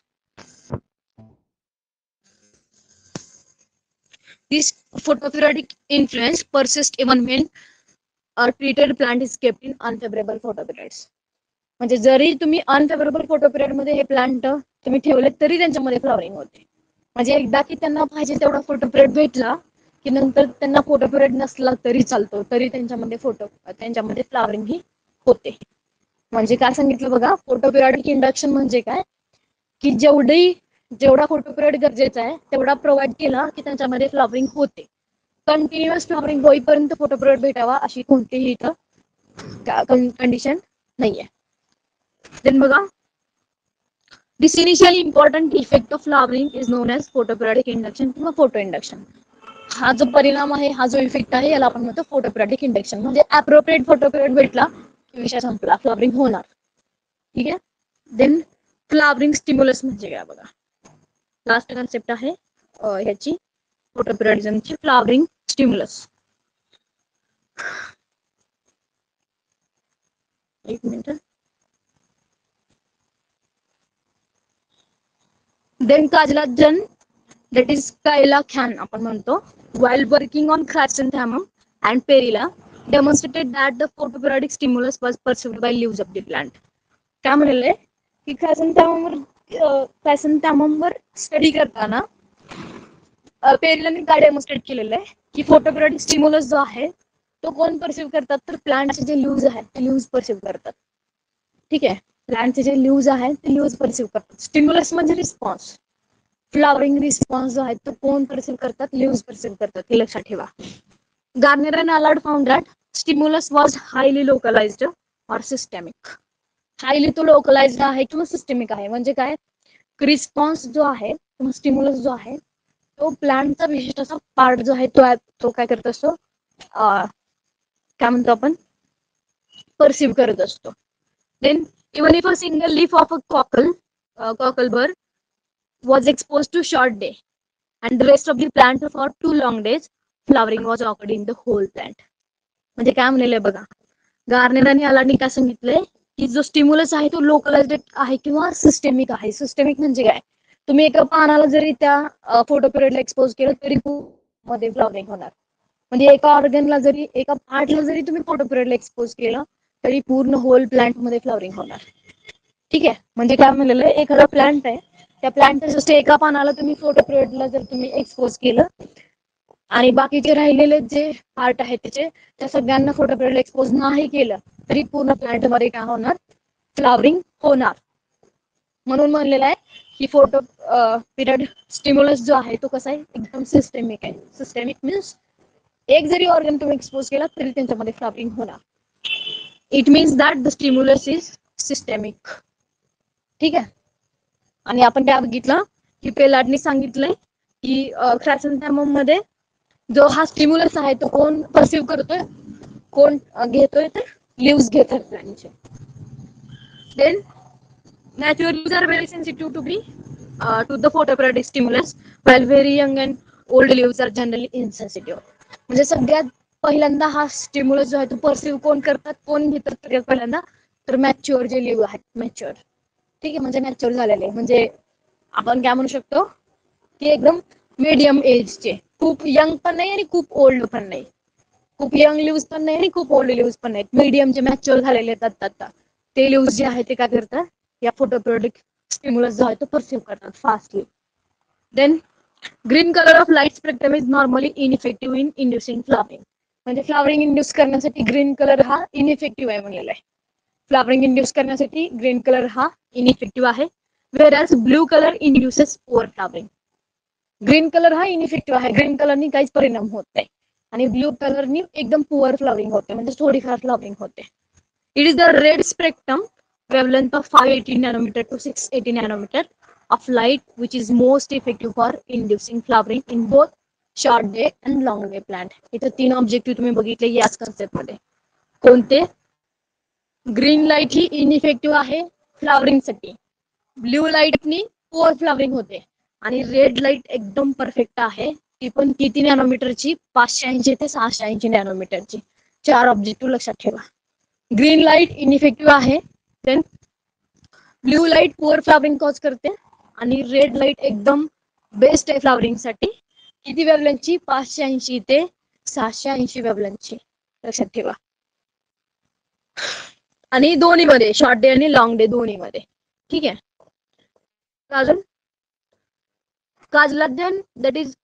This photoperiodic influence persists even when a treated plant is kept in unfavorable photoperiods. म्हणजे जरी तुम्ही अनफेवरेबल फोटोपिरियड मध्ये हे प्लांट तुम्ही ठेवले तरी त्यांच्यामध्ये फ्लावरिंग होते. म्हणजे एकदा की त्यांना पाहिजे तेवढा फोटोपिरियड भेटला की नंतर त्यांना फोटोपिरियड नसला तरी चालतो, तरी त्यांच्यामध्ये फ्लावरिंग ही होते. म्हणजे काय सांगितलं बघा, फोटोपिरियडिक इंडक्शन म्हणजे काय की जेवढा फोटो पिरियड गरजेचा आहे तेवढा प्रोव्हाइड केला की त्यांच्यामध्ये फ्लावरिंग होते. कंटिन्युअस फ्लावरिंग होईपर्यंत फोटो पिरियड भेटावा अशी कोणतीही इथं कंडिशन नाहीये. देन बघा, this initially important effect of flowering is known as photoperiodic induction किंवा फोटो इंडक्शन. हा जो परिणाम आहे, हा जो इफेक्ट आहे, याला आपण म्हणतो फोटोपिरियडिक इंडक्शन. म्हणजे अप्रोप्रिएट फोटो पिरियड भेटला की विषय संपला, फ्लावरिंग होणार. ठीक आहे. देन फ्लावरिंग स्टिम्युलस म्हणजे काय बघा, लास्ट कन्सेप्ट आहे ह्याची फोटोपिरियडिझमची, फ्लावरिंग स्टिम्युलस. एक minute. Then Chailakhyan, that is Kayla Khan आपण म्हणतो, while working on chrysanthemum and perilla demonstrated that the photoperiodic stimulus was perceived by leaves of the plant. काय म्हणले की chrysanthemum वर स्टडी करताना पेरिलाने काय डेमॉन्स्ट्रेट केलेलं आहे की फोटोपिरियडिक स्टिम्युलस जो आहे तो कोण परसिव्ह करतात, तर प्लांटचे जे लीव्ज आहेत ते लीव्ज परसिव्ह करतात. ठीक आहे, प्लांटचे जे लीव्ज आहेत ते लीव्ज परसिव्ह करतात. स्टिम्युलस म्हणजे रिस्पॉन्स, फ्लावरिंग रिस्पॉन्स जो आहे तो कोण परसिव्ह करतात, लीव्ज परसिव्ह करतात, हे लक्षात ठेवा. Garner and Allard found that stimulus was highly localised or systemic. Highly तो लोकलाइज्ड आहे किंवा सिस्टमिक आहे. म्हणजे काय, रिस्पॉन्स जो आहे किंवा स्टिम्युलस जो आहे तो प्लांटचा विशिष्ट असा पार्ट जो आहे तो काय करत असतो, काय म्हणतो आपण, परसिव्ह करत असतो. Then even if a single leaf of a cocklebur was exposed to short day and the rest of the plant for 2 long days, flowering was occurred in the whole plant. म्हणजे काय म्हणले बघा, गार्नियर आणि अलार्डनी काय सांगितलंय की जो स्टिम्युलस आहे तो लोकलाइज्ड आहे किंवा सिस्टेमिक आहे. सिस्टेमिक म्हणजे काय, तुम्ही एका पानाला जरी त्या फोटो पिरियडला एक्सपोज केलं तरी मध्ये फ्लावरिंग होणार. म्हणजे एका ऑर्गनला जरी, एका पार्टला जरी तुम्ही फोटो पिरियडला एक्सपोज केलं तरी पूर्ण होल प्लांट मध्ये फ्लावरिंग होणार. ठीक आहे, म्हणजे काय म्हणलेलं आहे, एखादा प्लांट आहे, त्या प्लांटच्या जस्ट एका पानाला तुम्ही फोटो पिरियडला जर तुम्ही एक्सपोज केलं आणि बाकीचे राहिलेले जे पार्ट आहेत त्या सगळ्यांना फोटो पिरियडला एक्सपोज नाही केलं तरी पूर्ण प्लांट मध्ये काय होणार, फ्लावरिंग होणार. म्हणून म्हणलेलं आहे की फोटो पिरियड स्टिम्युलस जो आहे तो कसा आहे, एकदम सिस्टेमिक आहे. सिस्टेमिक मीन्स एक जरी ऑर्गन तुम्ही एक्सपोज केला तरी त्यांच्यामध्ये फ्लावरिंग होणार. It means that the stimulus is systemic. ठीक आहे. आणि आपण काय बघितलं की पेलार्डनी सांगितलंय की क्रायसॅन्थेमम मध्ये जो हा स्टिम्युलस आहे तो कोण परसिव्ह करतोय, कोण घेतोय, तर लिव्स घेतात प्लांटचे. Then natural leaves are very sensitive to the photoperiodic stimulus, while very young and old leaves are generally insensitive. म्हणजे सगळ्यात पहिल्यांदा हा स्टिम्युलस जो आहे तो परसिव्ह कोण करतात, कोण घेतात सगळ्यात पहिल्यांदा, तर मॅच्युअर जे लिव्ह आहेत, मॅच्युअर. ठीक आहे, म्हणजे मॅच्युअर झालेले, म्हणजे आपण काय म्हणू शकतो की एकदम मीडियम एजचे, खूप यंग पण नाही आणि खूप ओल्ड पण नाही, खूप यंग लिव्स पण नाही आणि खूप ओल्ड लिव्स पण नाही, मीडियम जे मॅच्युअर झालेले आहेत आता ते लिव्स जे आहेत ते काय करतात, या फोटोपिरियोडिक स्टिम्युलस जो आहे तो परसिव्ह करतात fastly. Then green colour of light spectrum is normally ineffective in inducing flowering. म्हणजे फ्लावरिंग इंड्यूस करण्यासाठी ग्रीन कलर हा इनइफेक्टिव्ह आहे म्हणलेला आहे. फ्लावरिंग इंड्यूस करण्यासाठी ग्रीन कलर हा इनइफेक्टिव्ह आहे. Whereas blue colour induces poor flowering. Green colour हा इनइफेक्टिव्ह आहे, ग्रीन कलरनी काहीच परिणाम होत नाही, आणि ब्लू कलरनी एकदम पुअर फ्लावरिंग होते, म्हणजे थोडीफार फ्लावरिंग होते. It is the red spectrum wavelength of 580 nanometer to 680 nanometer of light, which is most effective for inducing flowering in both short day and long day plant. इथे 3 ऑब्जेक्टिव्ह तुम्ही बघितले याच कन्सेप्ट मध्ये. कोणते? ग्रीन लाईट ही इनइफेक्टिव्ह आहे फ्लावरिंग साठी, ब्ल्यू लाईट नी पुअर फ्लावरिंग होते, आणि रेड लाईट एकदम परफेक्ट आहे. ती पण किती नॅनोमीटरची? 580 ते 680 नॅनोमीटरची. 4 ऑब्जेक्टिव्ह लक्षात ठेवा. ग्रीन लाईट इनइफेक्टिव्ह आहे, then blue light poor flowering cause करते, आणि रेड लाईट एकदम बेस्ट आहे फ्लावरिंग साठी. किती वेवलेंथची? 580 ते 680 वेवलेंथची, लक्षात ठेवा. आणि दोन्ही मध्ये, शॉर्ट डे आणि लॉंग डे दोन्ही मध्ये. ठीक आहे. अजून Kajladyan, that is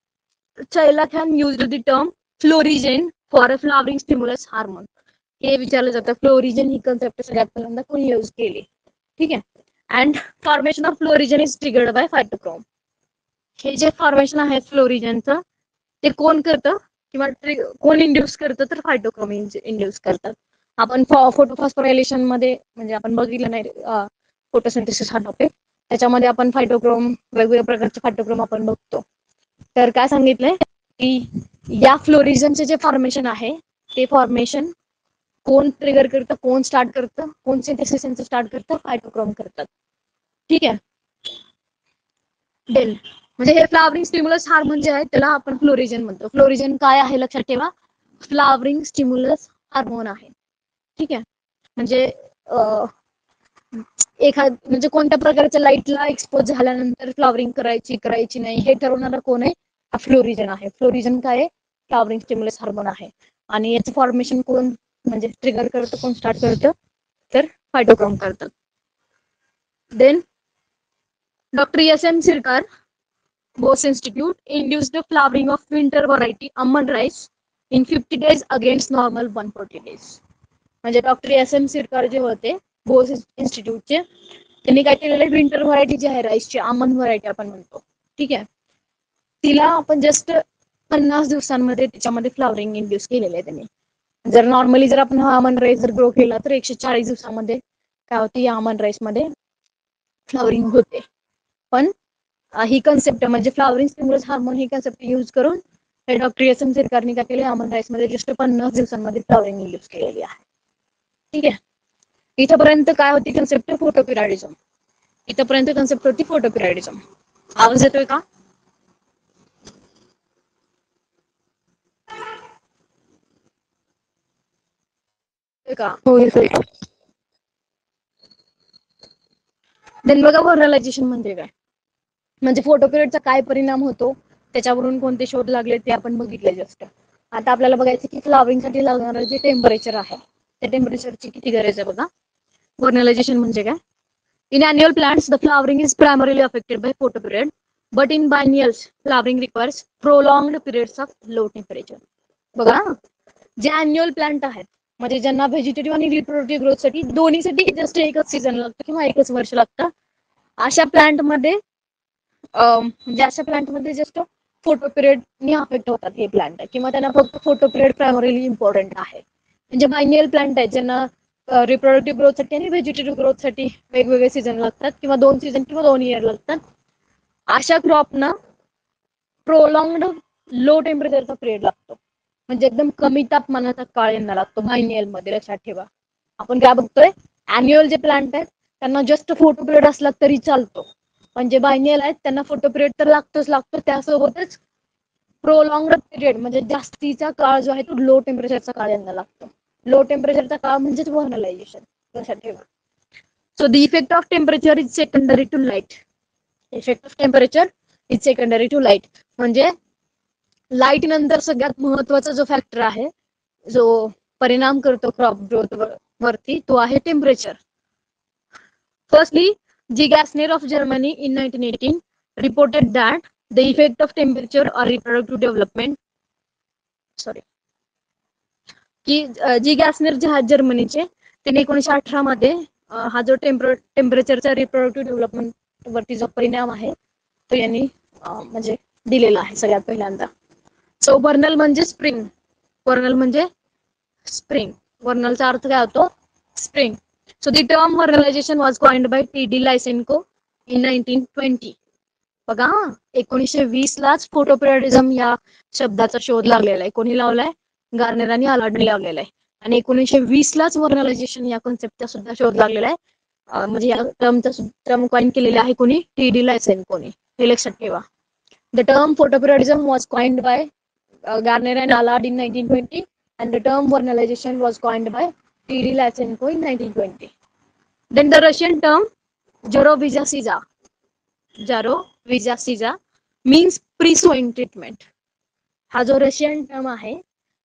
Chailathan used the term florigen for a flowering stimulus hormone. हे विचारलं जातं, फ्लोरिजेन ही कन्सेप्ट सगळ्यात पहिल्यांदा कोणी यूज केली. ठीक आहे. And formation of florigen is triggered by phytochrome. हे जे फॉर्मेशन आहे फ्लोरिजनचं ते कोण करतं किंवा कोण इंड्यूस करतं, तर फायटोक्रोम इंड्यूस करतात. आपण फोटोफॉस्फोरायलेशन मध्ये म्हणजे आपण बघितलं नाही फोटोसिंथेसिस हा टॉपिक, त्याच्यामध्ये आपण फायटोक्रोम, वेगवेगळ्या प्रकारचे फायटोक्रोम आपण बघतो. तर काय सांगितलंय की या फ्लोरिजनचे जे फॉर्मेशन आहे ते फॉर्मेशन कोण ट्रिगर करतं, कोण स्टार्ट करतं, कोण सिंथेसिस स्टार्ट करतं, फायटोक्रोम करतात. ठीक आहे. डेल म्हणजे हे फ्लावरिंग स्टिम्युलस हार्मोन जे आहे त्याला आपण फ्लोरिजन म्हणतो. फ्लोरिजन काय आहे लक्षात ठेवा, फ्लावरिंग स्टिम्युलस हार्मोन आहे. ठीक आहे. म्हणजे म्हणजे कोणत्या प्रकारच्या लाईटला एक्सपोज झाल्यानंतर फ्लावरिंग करायची नाही हे ठरवणारा कोण आहे, हा फ्लोरिजन आहे. फ्लोरिजन काय आहे, फ्लावरिंग स्टिम्युलस हार्मोन आहे, आणि याचं फॉर्मेशन कोण म्हणजे ट्रिगर करतं, कोण स्टार्ट करतं, तर फायटोक्रोम करतात. Then doctor SM Sircar, Bose Institute, induced the flowering of winter variety almond rice in 50 days against normal 140 days. म्हणजे डॉक्टर SM सिरकार जे होते बोस इन्स्टिट्यूटचे, त्यांनी काय केलेलं, विंटर व्हरायटी जी आहे राईसची, आमंड व्हरायटी आपण म्हणतो, ठीक आहे, तिला आपण जस्ट 50 दिवसांमध्ये त्याच्यामध्ये फ्लावरिंग इंड्यूस केलेलं आहे त्यांनी. जर नॉर्मली जर आपण हा आमंड राईस जर ग्रो केला तर 140 दिवसामध्ये काय होते, या आमंड राईस मध्ये फ्लावरिंग होते. पण ही कन्सेप्ट म्हणजे फ्लावरिंग स्टिम्युलस हार्मोन ही कन्सेप्ट यूज करून डॉक्टर SM सिरकारने काय केले, आमंड राईस मध्ये जस्ट 50 दिवसांमध्ये फ्लावरिंग इंड्यूस केलेली आहे. ठीक आहे. इथपर्यंत काय होती कन्सेप्ट, फोटोपिरायडिझम. इथपर्यंत कन्सेप्ट होती फोटोपिरायडिझम. आवाज येतोय का? देन बघा व्हर्नलायझेशन म्हणजे काय, म्हणजे फोटोपिरियडचा काय परिणाम होतो, त्याच्यावरून कोणते शोध लागले ते आपण बघितले जस्ट. आता आपल्याला बघायचं की फ्लावरिंग साठी लागणारं जे टेम्परेचर आहे त्या टेम्परेचरची किती गरज आहे बघा. व्हर्नलायझेशन म्हणजे काय, in annual plants the flowering is primarily affected by photoperiod, but in biennials flowering requires prolonged periods of low temperature. बघा, जे annual plant आहेत म्हणजे ज्यांना व्हेजिटेटिव्ह आणि रिप्रोडक्टिव्ह ग्रोथसाठी दोन्हीसाठी जस्ट एकच सीझन लागतं किंवा एकच वर्ष लागतं. अशा प्लांटमध्ये म्हणजे अशा प्लांटमध्ये जस्ट फोटो पिरियडनी अफेक्ट होतात हे प्लांट किंवा त्यांना फक्त फोटो पिरियड प्रायमरीली इम्पॉर्टंट आहे. म्हणजे बायनियल प्लांट आहेत ज्यांना रिप्रोडक्टिव्ह ग्रोथसाठी आणि व्हेजिटेटिव्ह ग्रोथसाठी वेगवेगळे सीझन लागतात किंवा 2 सीझन किंवा 2 इयर लागतात. अशा क्रॉपना प्रोलॉंग्ड लो टेम्परेचरचा पिरियड लागतो. म्हणजे एकदम कमी तापमानाचा काळ यांना लागतो बायनियल मध्ये. लक्षात ठेवा. आपण काय बघतोय, अॅन्युअल जे प्लांट आहेत त्यांना जस्ट फोटो पिरियड असला तरी चालतो, पण जे बायनियल आहेत त्यांना फोटो पिरियड तर लागतोच लागतो. त्यासोबतच प्रोलॉंग्ड पिरियड म्हणजे जास्तीचा काळ जो आहे तो लो टेम्परेचरचा काळ यांना लागतो. लो टेम्परेचरचा काळ म्हणजेच व्हर्नलायझेशन. लक्षात ठेवा. So the effect of temperature is secondary to light. Effect of temperature is secondary to light म्हणजे लाईट नंतर सगळ्यात महत्वाचा जो फॅक्टर आहे जो परिणाम करतो क्रॉप ग्रोथ वरती तो आहे temperature. Firstly, G. Gassner of Germany in 1918 reported that the effect of temperature or reproductive development, की जी गॅसनर जे आहेत जर्मनीचे त्यांनी 1918 मध्ये हा जो टेम्परेचरचा रिप्रोडक्टिव्ह डेव्हलपमेंट वरती जो परिणाम आहे तो यांनी म्हणजे दिलेला आहे सगळ्यात पहिल्यांदा. सो वर्नल म्हणजे स्प्रिंग. वर्नल म्हणजे स्प्रिंग. वर्नलचा अर्थ काय होतो? Spring. So the term vernalization was coined by T.D. Lysenko in 1920. बघा 1920 लाच फोटोपिरियडिझम या शब्दाचा शोध लागलेला आहे. कोणी लावलाय? गार्नर आणि अलार्डने लावलेला आहे. आणि 1920 लाच व्हर्नलायझेशन या कॉन्सेप्टचा सुद्धा शोध लागलेला आहे. म्हणजे या टर्म कॉइन केलेला आहे कोणी? टी.डी. लायसेन्कोने. हे लक्षात ठेवा. The term photoperiodism was coined by Garner and Allard in 1920 and the term vernalization was coined by T.D. Lysenko in 1920. Then the Russian term Jarovizasiza means pre-sowing treatment. हा जो रशियन टर्म आहे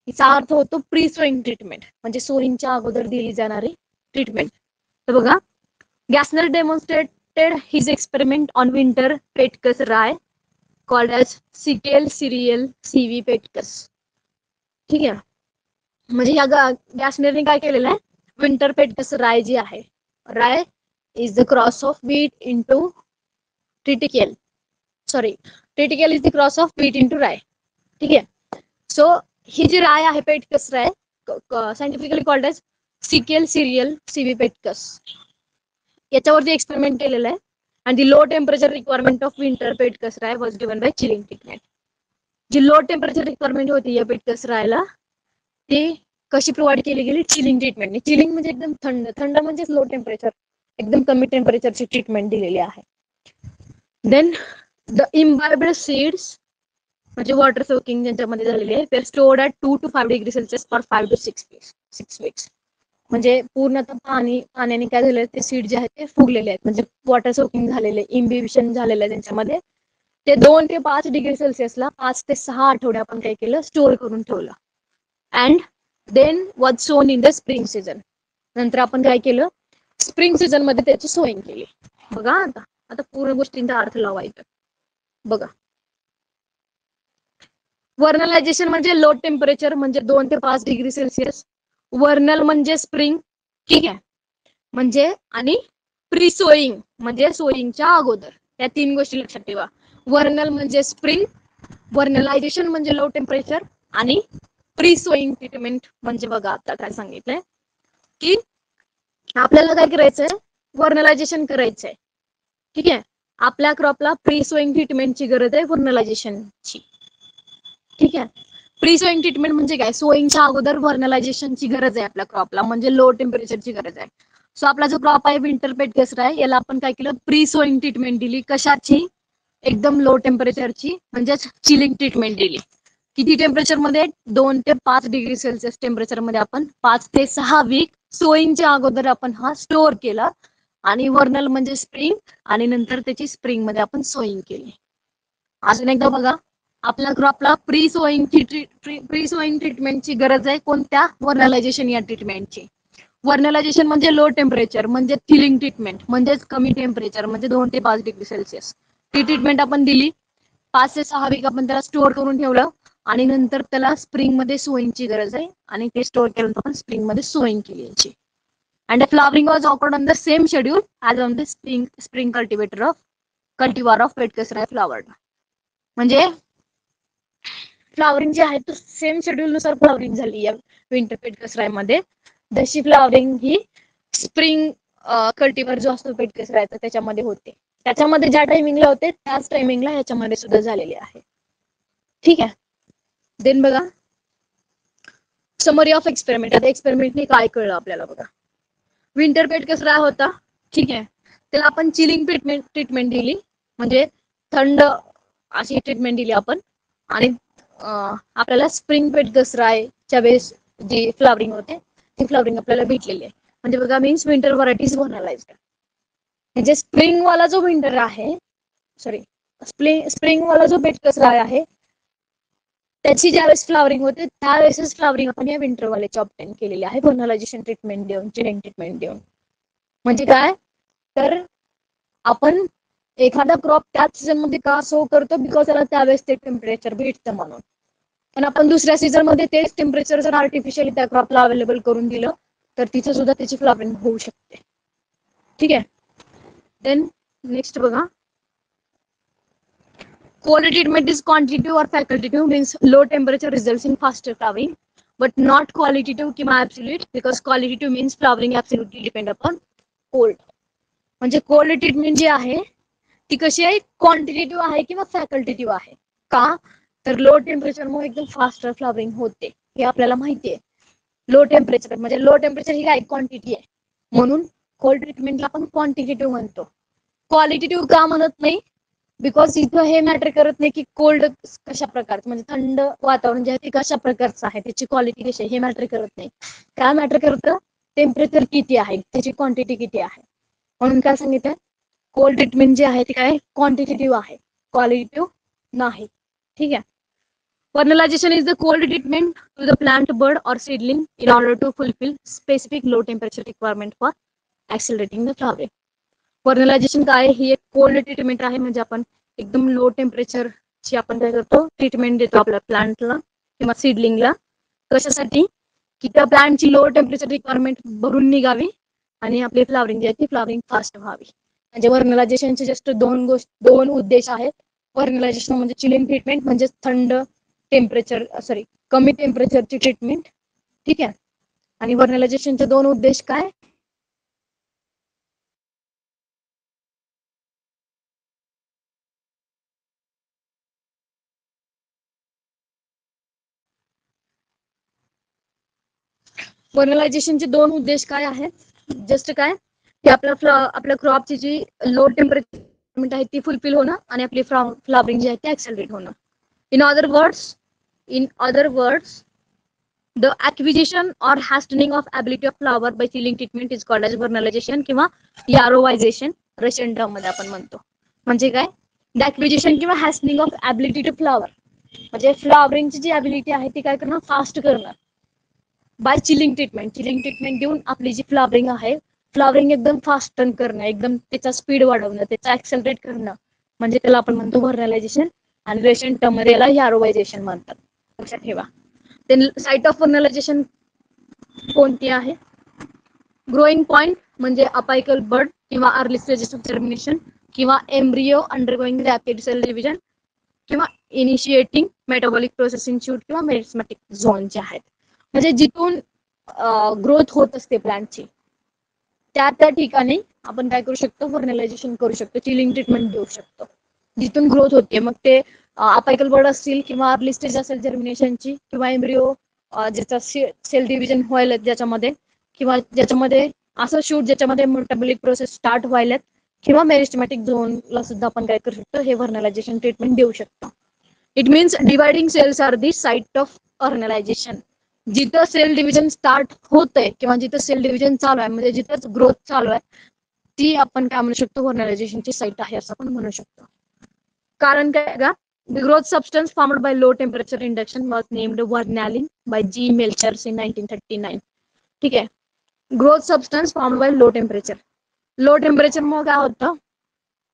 हिचा अर्थ होतो प्री सोईंग ट्रीटमेंट म्हणजे सोईंगच्या अगोदर दिली जाणारी ट्रीटमेंट. तर बघा, Gassner demonstrated his experiment on winter Petkus rye called as CTL cereal CV Petkus. ठीक आहे. म्हणजे या गॅसनरने काय केलेलं आहे? विंटर पेटकस राय जी आहे, rye is the cross of wheat into triticale. Triticale is the cross of wheat into rye. ठीक आहे. सो ही जी राय आहे Petkus rye scientifically called as secale cereal CV Petkus. याच्यावरती एक्सपेरिमेंट केलेलं आहे. And the low temperature requirement of winter पेटकस राय was given by chilling treatment. जी लो टेम्परेचर रिक्वायरमेंट होती या पेटकस रायला ती कशी प्रोव्हाइड केली गेली? Chilling treatment. चिलिंग म्हणजे एकदम थंड. थंड म्हणजेच लो टेम्परेचर, एकदम कमी टेम्परेचरची ट्रीटमेंट दिलेली आहे. देन द इम्बाइब्ड सीड्स म्हणजे वॉटर सोकिंग ज्यांच्यामध्ये झालेली आहे ते stored at 2 to 5 degree Celsius for 5 to 6 weeks. म्हणजे पूर्णतः पाण्याने काय झालं ते सीड जे आहेत ते फुगलेले आहेत म्हणजे वॉटर सोकिंग झालेले, इम्बिबिशन झालेलं आहे त्यांच्यामध्ये. ते 2 ते 5 डिग्री सेल्सिअसला 5 ते 6 आठवडे आपण काय केलं? स्टोअर करून ठेवलं. And then was sown in the spring season. नंतर आपण काय केलं? स्प्रिंग सीझन मध्ये त्याची सोईंग केली. बघा आता पूर्ण गोष्टींचा अर्थ लावायचा. बघा, वर्नलायझेशन म्हणजे लो टेम्परेचर म्हणजे 2 ते 5 डिग्री सेल्सिअस. वर्नल म्हणजे स्प्रिंग. ठीक आहे. म्हणजे आणि प्री सोईंग म्हणजे सोईंगच्या अगोदर. या 3 गोष्टी लक्षात ठेवा. वर्नल म्हणजे स्प्रिंग, वर्नलायझेशन म्हणजे लो टेम्परेचर आणि प्री सोईंग ट्रीटमेंट म्हणजे बघा आता काय सांगितलंय की आपल्याला काय करायचंय? वर्नलायझेशन करायचंय. ठीक आहे. आपल्या क्रॉपला प्री सोईंग ट्रीटमेंटची गरज आहे वर्नलायझेशनची. ठीक आहे. प्री सोईंग ट्रीटमेंट म्हणजे काय? सोईंगच्या अगोदर वर्नलायझेशनची गरज आहे आपल्या क्रॉपला म्हणजे लो टेम्परेचरची गरज आहे. सो आपला जो क्रॉप आहे विंटर पेटकस राय याला आपण काय केलं? प्री सोईंग ट्रीटमेंट दिली. कशाची? एकदम लो टेम्परेचरची म्हणजेच चिलिंग ट्रीटमेंट दिली. किती टेम्परेचर मध्ये? 2 ते 5 डिग्री सेल्सिअस टेम्परेचर मध्ये आपण 5 ते 6 वीक सोईंगच्या अगोदर आपण हा स्टोअर केला. आणि वर्नल म्हणजे स्प्रिंग आणि नंतर त्याची स्प्रिंग मध्ये आपण सोईंग केली. अजून एकदा बघा, आपल्या क्रॉपला प्री सोईंग ट्रीटमेंटची गरज आहे. कोणत्या? वर्नलायझेशन या ट्रीटमेंटची. वर्नलायझेशन म्हणजे लो टेम्परेचर म्हणजे चिलिंग ट्रीटमेंट म्हणजेच कमी टेम्परेचर म्हणजे 2 ते 5 डिग्री सेल्सिअस. ती ट्रीटमेंट आपण दिली. 5 ते 6 वीक आपण त्याला स्टोअर करून ठेवलं आणि नंतर त्याला स्प्रिंग मध्ये सोईंगची गरज आहे आणि ते स्टोअर केल्यानंतर आपण स्प्रिंग मध्ये सोईंग केली याची. And the flowering was occurred on the same schedule as on the spring cultivar of Petkus rye flowered. म्हणजे फ्लावरिंग जे आहे तो सेम शेड्यूल नुसार फ्लावरिंग झाली या विंटर पेटकसराय मध्ये. जशी फ्लावरिंग ही स्प्रिंग कल्टिव्हर जो असतो पेटकसरायचा त्याच्यामध्ये होते. त्याच्यामध्ये ज्या टायमिंगला होते त्याच टायमिंगला याच्यामध्ये सुद्धा झालेले आहे. ठीक आहे. देन बघा समरी ऑफ एक्सपेरिमेंट. आता एक्सपेरिमेंटने काय कळलं आपल्याला बघा. विंटर पेटकसराय होता, ठीक आहे, त्याला आपण चिलिंग ट्रीटमेंट दिली, म्हणजे थंड अशी ट्रीटमेंट दिली आपण. आणि आपल्याला स्प्रिंग पेटकसरायच्या वेळेस जी फ्लावरिंग होते ती फ्लावरिंग आपल्याला भेटलेली आहे. म्हणजे बघा मीन्स विंटर व्हरायटीज व्हर्नलाइज्ड. म्हणजे स्प्रिंग वाला जो विंटर आहे, सॉरी स्प्रिंग वाला जो पेटकसराय आहे त्याची ज्यावेळेस फ्लावरिंग होते त्यावेळेसच फ्लावरिंग आपण या विंटर वाल्याची ऑब्टेन केलेली आहे व्हर्नलायझेशन ट्रीटमेंट देऊन, चिलिंग ट्रीटमेंट देऊन. म्हणजे काय तर आपण एखादा क्रॉप त्याच सीझन मध्ये का सो करतो बिकॉज त्याला त्यावेळेस ते टेम्परेचर भेटतं म्हणून. पण आपण दुसऱ्या सीझन मध्ये तेच टेम्परेचर जर आर्टिफिशियली त्या क्रॉपला अवेलेबल करून दिलं तर तिथं सुद्धा त्याची फ्लावरिंग होऊ शकते. ठीक आहे. देन नेक्स्ट बघा. Cold treatment is quantitative or facultative, means low temperature results in faster flowering, but not qualitative किंवा absolute, because qualitative means flowering absolutely depend upon cold. म्हणजे कोल्ड ट्रीटमेंट जी आहे ती कशी आहे, क्वांटिटेटिव्ह आहे किंवा फॅकल्टेटिव्ह आहे. का तर लो टेम्परेचर मुळे एकदम फास्टर फ्लावरिंग होते हे आपल्याला माहिती आहे. लो टेम्परेचर म्हणजे लो टेम्परेचर ही काय क्वांटिटी आहे, म्हणून कोल्ड ट्रीटमेंटला आपण क्वांटिटेटिव्ह म्हणतो. क्वालिटेटिव्ह का म्हणत नाही, बिकॉज इथं हे मॅटर करत नाही की कोल्ड कशा प्रकारचं म्हणजे थंड वातावरण जे आहे ते कशा प्रकारचं आहे, त्याची क्वालिटी कशी आहे हे मॅटर करत नाही. काय मॅटर करतं, टेम्परेचर किती आहे, त्याची क्वांटिटी किती आहे. म्हणून काय सांगितलं, कोल्ड ट्रीटमेंट जे आहे ते काय क्वांटिटेटिव्ह आहे, क्वालिटेटिव्ह नाही. ठीक आहे. Vernalization is the cold treatment to the plant, bud or seedling in order to fulfill specific low temperature requirement for accelerating the flowering. Vernalization काय ही एक कोल्ड ट्रीटमेंट आहे, म्हणजे आपण एकदम लो टेम्परेचर ची आपण काय करतो ट्रीटमेंट देतो आपल्या प्लांटला किंवा सीडलिंगला. कशासाठी की त्या प्लांटची लो टेम्परेचर रिक्वायरमेंट भरून निघावी आणि आपली फ्लावरिंग जी आहे ती फ्लावरिंग फास्ट व्हावी. म्हणजे व्हर्नलायझेशनचे जस्ट दोन उद्देश आहेत. व्हर्नलायझेशन म्हणजे चिलिंग ट्रीटमेंट म्हणजे थंड टेम्परेचर कमी टेम्परेचरची ट्रीटमेंट. ठीक आहे. आणि व्हर्नलायझेशनचे दोन उद्देश काय, व्हर्नलायझेशनचे दोन उद्देश काय आहेत, जस्ट काय की आपल्या क्रॉपची जी लो टेम्परेचर आहे ती फुलफिल होणं आणि आपली फ्लावरिंग जी आहे ती ऍक्सेलरेट होणं. In other words the acquisition or hastening of ability of flower by chilling treatment is called as vernalization किंवा यारोवायझेशन रशियन टर्म मध्ये आपण म्हणतो. म्हणजे काय, द ऍक्विजिशन किंवा हॅस्टनिंग ऑफ ऍबिलिटी टू फ्लावर, म्हणजे फ्लावरिंगची जी ऍबिलिटी आहे ती काय करणार, फास्ट करणार by chilling treatment. Chilling treatment देऊन आपली जी फ्लावरिंग आहे फ्लावरिंग एकदम फास्ट टर्न करणं, एकदम त्याचा स्पीड वाढवणं, त्याचा ऍक्सेलरेट करणं, म्हणजे त्याला आपण म्हणतो व्हर्नलायझेशन. आणि रशियन टर्म मध्ये याला यारोवायझेशन म्हणतात, लक्षात ठेवा. साइट ऑफ व्हर्नलायझेशन कोणती आहे, ग्रोइंग पॉइंट म्हणजे अपायकल बर्ड किंवा अर्ली स्टेजेस ऑफ जर्मिनेशन किंवा embryo undergoing rapid cell division किंवा इनिशिएटिंग मेटाबॉलिक प्रोसेसिंग शूट किंवा मेरिस्मॅटिक झोन जे आहेत, म्हणजे जिथून ग्रोथ होत असते प्लांटची त्या ठिकाणी आपण काय करू शकतो, व्हर्नलायझेशन करू शकतो, चिलिंग ट्रीटमेंट देऊ शकतो. जिथून ग्रोथ होते, मग ते अपायकल बर्ड असतील किंवा अर्ली स्टेज असेल जर्मिनेशनची किंवा एम्ब्रिओ ज्याचा सेल डिव्हिजन व्हायला ज्याच्यामध्ये, किंवा ज्याच्यामध्ये असं शूट ज्याच्यामध्ये मेटाबॉलिक प्रोसेस स्टार्ट व्हायला, किंवा मेरिस्टमॅटिक झोनला सुद्धा आपण काय करू शकतो, हे व्हर्नलायझेशन ट्रीटमेंट देऊ शकतो. It means dividing cells are the site of vernalization. जिथं सेल डिव्हिजन स्टार्ट होतंय किंवा जिथं सेल डिव्हिजन चालू आहे, म्हणजे जिथं ग्रोथ चालू आहे, ती आपण काय म्हणू शकतो, व्हर्नलायझेशनची साइट आहे असं आपण म्हणू शकतो. कारण काय का, the growth substance formed by low temperature induction was named vernalin by G. Melchers in 1939. ठीक आहे. Growth substance form by low temperature. Low temperature मग काय होतं,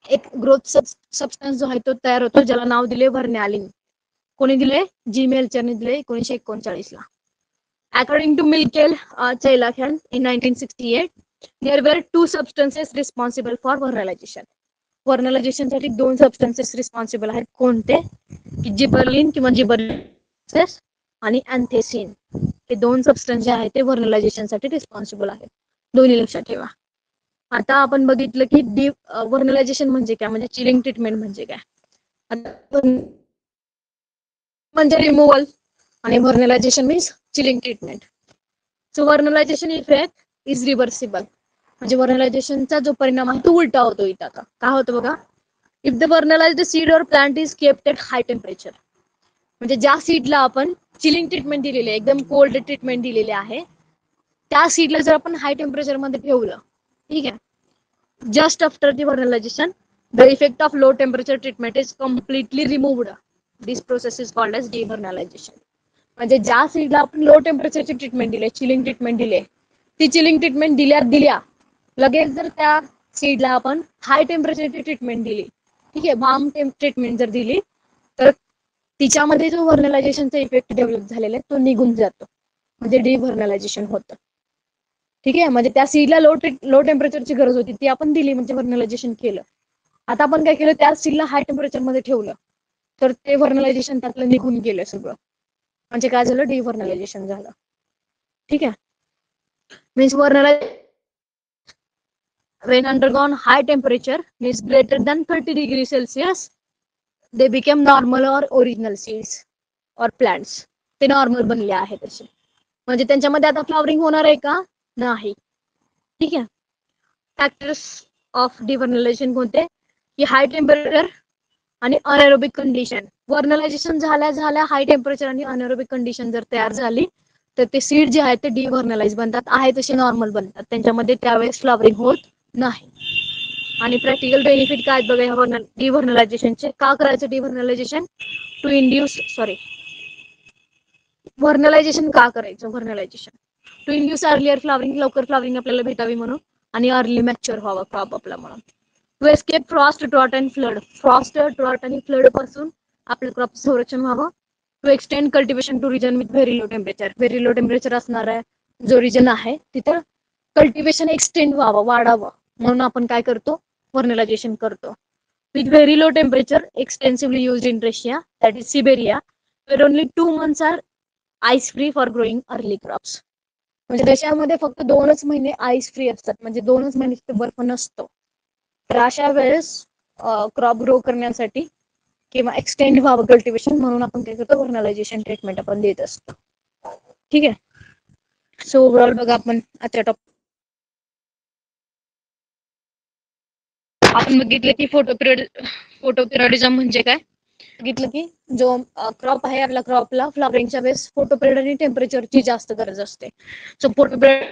एक ग्रोथ सबस्टन्स जो आहे तो तयार होतो, ज्याला नाव दिले व्हर्नॅलिन. कोणी दिले? जी मेल्चरने दिले 1939 ला. According to Michael Chelakhan in 1968, there were two substances responsible for vernalization. Vernalization साठी दोन सबस्टन्सेस रिस्पॉन्सिबल आहेत. कोणते? जिबरलिन किंवा जिबरलिन आणि अँथेसिन. हे दोन सबस्टन्स जे आहेत ते व्हर्नलायझेशन साठी रिस्पॉन्सिबल आहेत. दोन्ही लक्षात ठेवा. आता आपण बघितलं की व्हर्नलायझेशन म्हणजे काय, म्हणजे चिलिंग ट्रीटमेंट म्हणजे काय. म्हणजे रिमूव्हल आणि vernalization means chilling treatment. So vernalization effect is reversible. म्हणजे व्हर्नलायझेशनचा जो परिणाम आहे तो उलटा होतो इथं. आता काय होतं बघा, इफ द व्हर्नलाइज्ड सीड और plant is kept at high temperature, म्हणजे ज्या सीडला आपण चिलिंग ट्रीटमेंट दिलेली आहे, एकदम कोल्ड ट्रीटमेंट दिलेली आहे, त्या सीडला जर आपण हाय टेम्परेचर मध्ये ठेवलं, ठीक आहे, just after the vernalization, the effect of low temperature treatment is completely removed. This process is called as devernalization. म्हणजे ज्या सीडला आपण लो टेम्परेचरची ट्रीटमेंट दिली, चिलिंग ट्रीटमेंट दिली, ती चिलिंग ट्रीटमेंट दिल्या लगेच जर त्या सीडला आपण हाय टेम्परेचरची ट्रीटमेंट दिली, ठीक आहे, वार्म ट्रीटमेंट जर दिली, तर तिच्यामध्ये जो व्हर्नलायझेशनचा इफेक्ट डेव्हलप झालेला आहे तो निघून जातो, म्हणजे डिव्हर्नलायझेशन होतं. ठीक आहे, म्हणजे त्या सीडला लो टेम्परेचरची गरज होती, ती आपण दिली, म्हणजे व्हर्नलायझेशन केलं. आता आपण काय केलं, त्या सीडला हाय टेम्परेचर मध्ये ठेवलं, तर ते व्हर्नलायझेशन त्यातलं निघून गेलं सगळं, म्हणजे काय झालं, डिव्हर्नलायझेशन झालं. ठीक आहे, means व्हर्नलायझेशन when undergone high temperature is greater than 30 degrees Celsius, they become normal or original seeds or plants. ते नॉर्मल बनले आहेत तसे, म्हणजे त्यांच्यामध्ये आता फ्लॉवरिंग होणार आहे का? नाही. ठीक आहे, फॅक्टर्स ऑफ डिव्हर्नलायझेशन कोणते? की हाय टेम्परेचर आणि अनएरोबिक कंडिशन. व्हर्नलायझेशन झाल्या हाय टेम्परेचर आणि अनएरोबिक कंडिशन जर तयार झाली, तर ते सीड जे आहेत ते डिव्हर्नलाइज बनतात, आहे तसे नॉर्मल बनतात, त्यांच्यामध्ये त्यावेळेस फ्लॉवरिंग होत नाही. आणि प्रॅक्टिकल बेनिफिट काय बघा डिव्हर्नलायझेशनचे? का करायचं डिव्हर्नलायझेशन? टू इंड्यूस व्हर्नलायझेशन का करायचं? व्हर्नलायझेशन टू इंड्यूस अर्लियर फ्लॉवरिंग, लवकर फ्लॉवरिंग आपल्याला भेटावी म्हणून, आणि अर्ली मॅच्युअर व्हावा क्रॉप आपला म्हणून. To escape frost, drought and flood. Frost, drought आणि फ्लड पासून आपल्या क्रॉप संरक्षण व्हावं. To extend cultivation to region with very low temperature. Very low temperature असणार आहे जो रिजन आहे तिथं कल्टिवेशन एक्सटेंड व्हावं, वाढावं, म्हणून आपण काय करतो? व्हर्नलायझेशन करतो. With very low temperature extensively used in Russia, that is Siberia, where only 2 months are ice free for growing early crops. म्हणजे देशामध्ये फक्त 2च महिने आईस फ्री असतात, म्हणजे 2च महिने बर्फ नसतो. तर अशा वेळेस क्रॉप ग्रो करण्यासाठी किंवा एक्सटेंड व्हावं कल्टिवेशन, म्हणून आपण काय करतो? व्हर्नलायझेशन ट्रीटमेंट आपण देत असतो. ठीक आहे, सो ओव्हरऑल बघा आपण आजच्या टॉपिक आपण बघितलं की फोटोपिरियडिझम म्हणजे काय. बघितलं की जो क्रॉप आहे आपल्या क्रॉपला फ्लॉवरिंगच्या वेळेस फोटोपिरियड आणि टेम्परेचरची जास्त गरज असते. सो फोटोपिरियड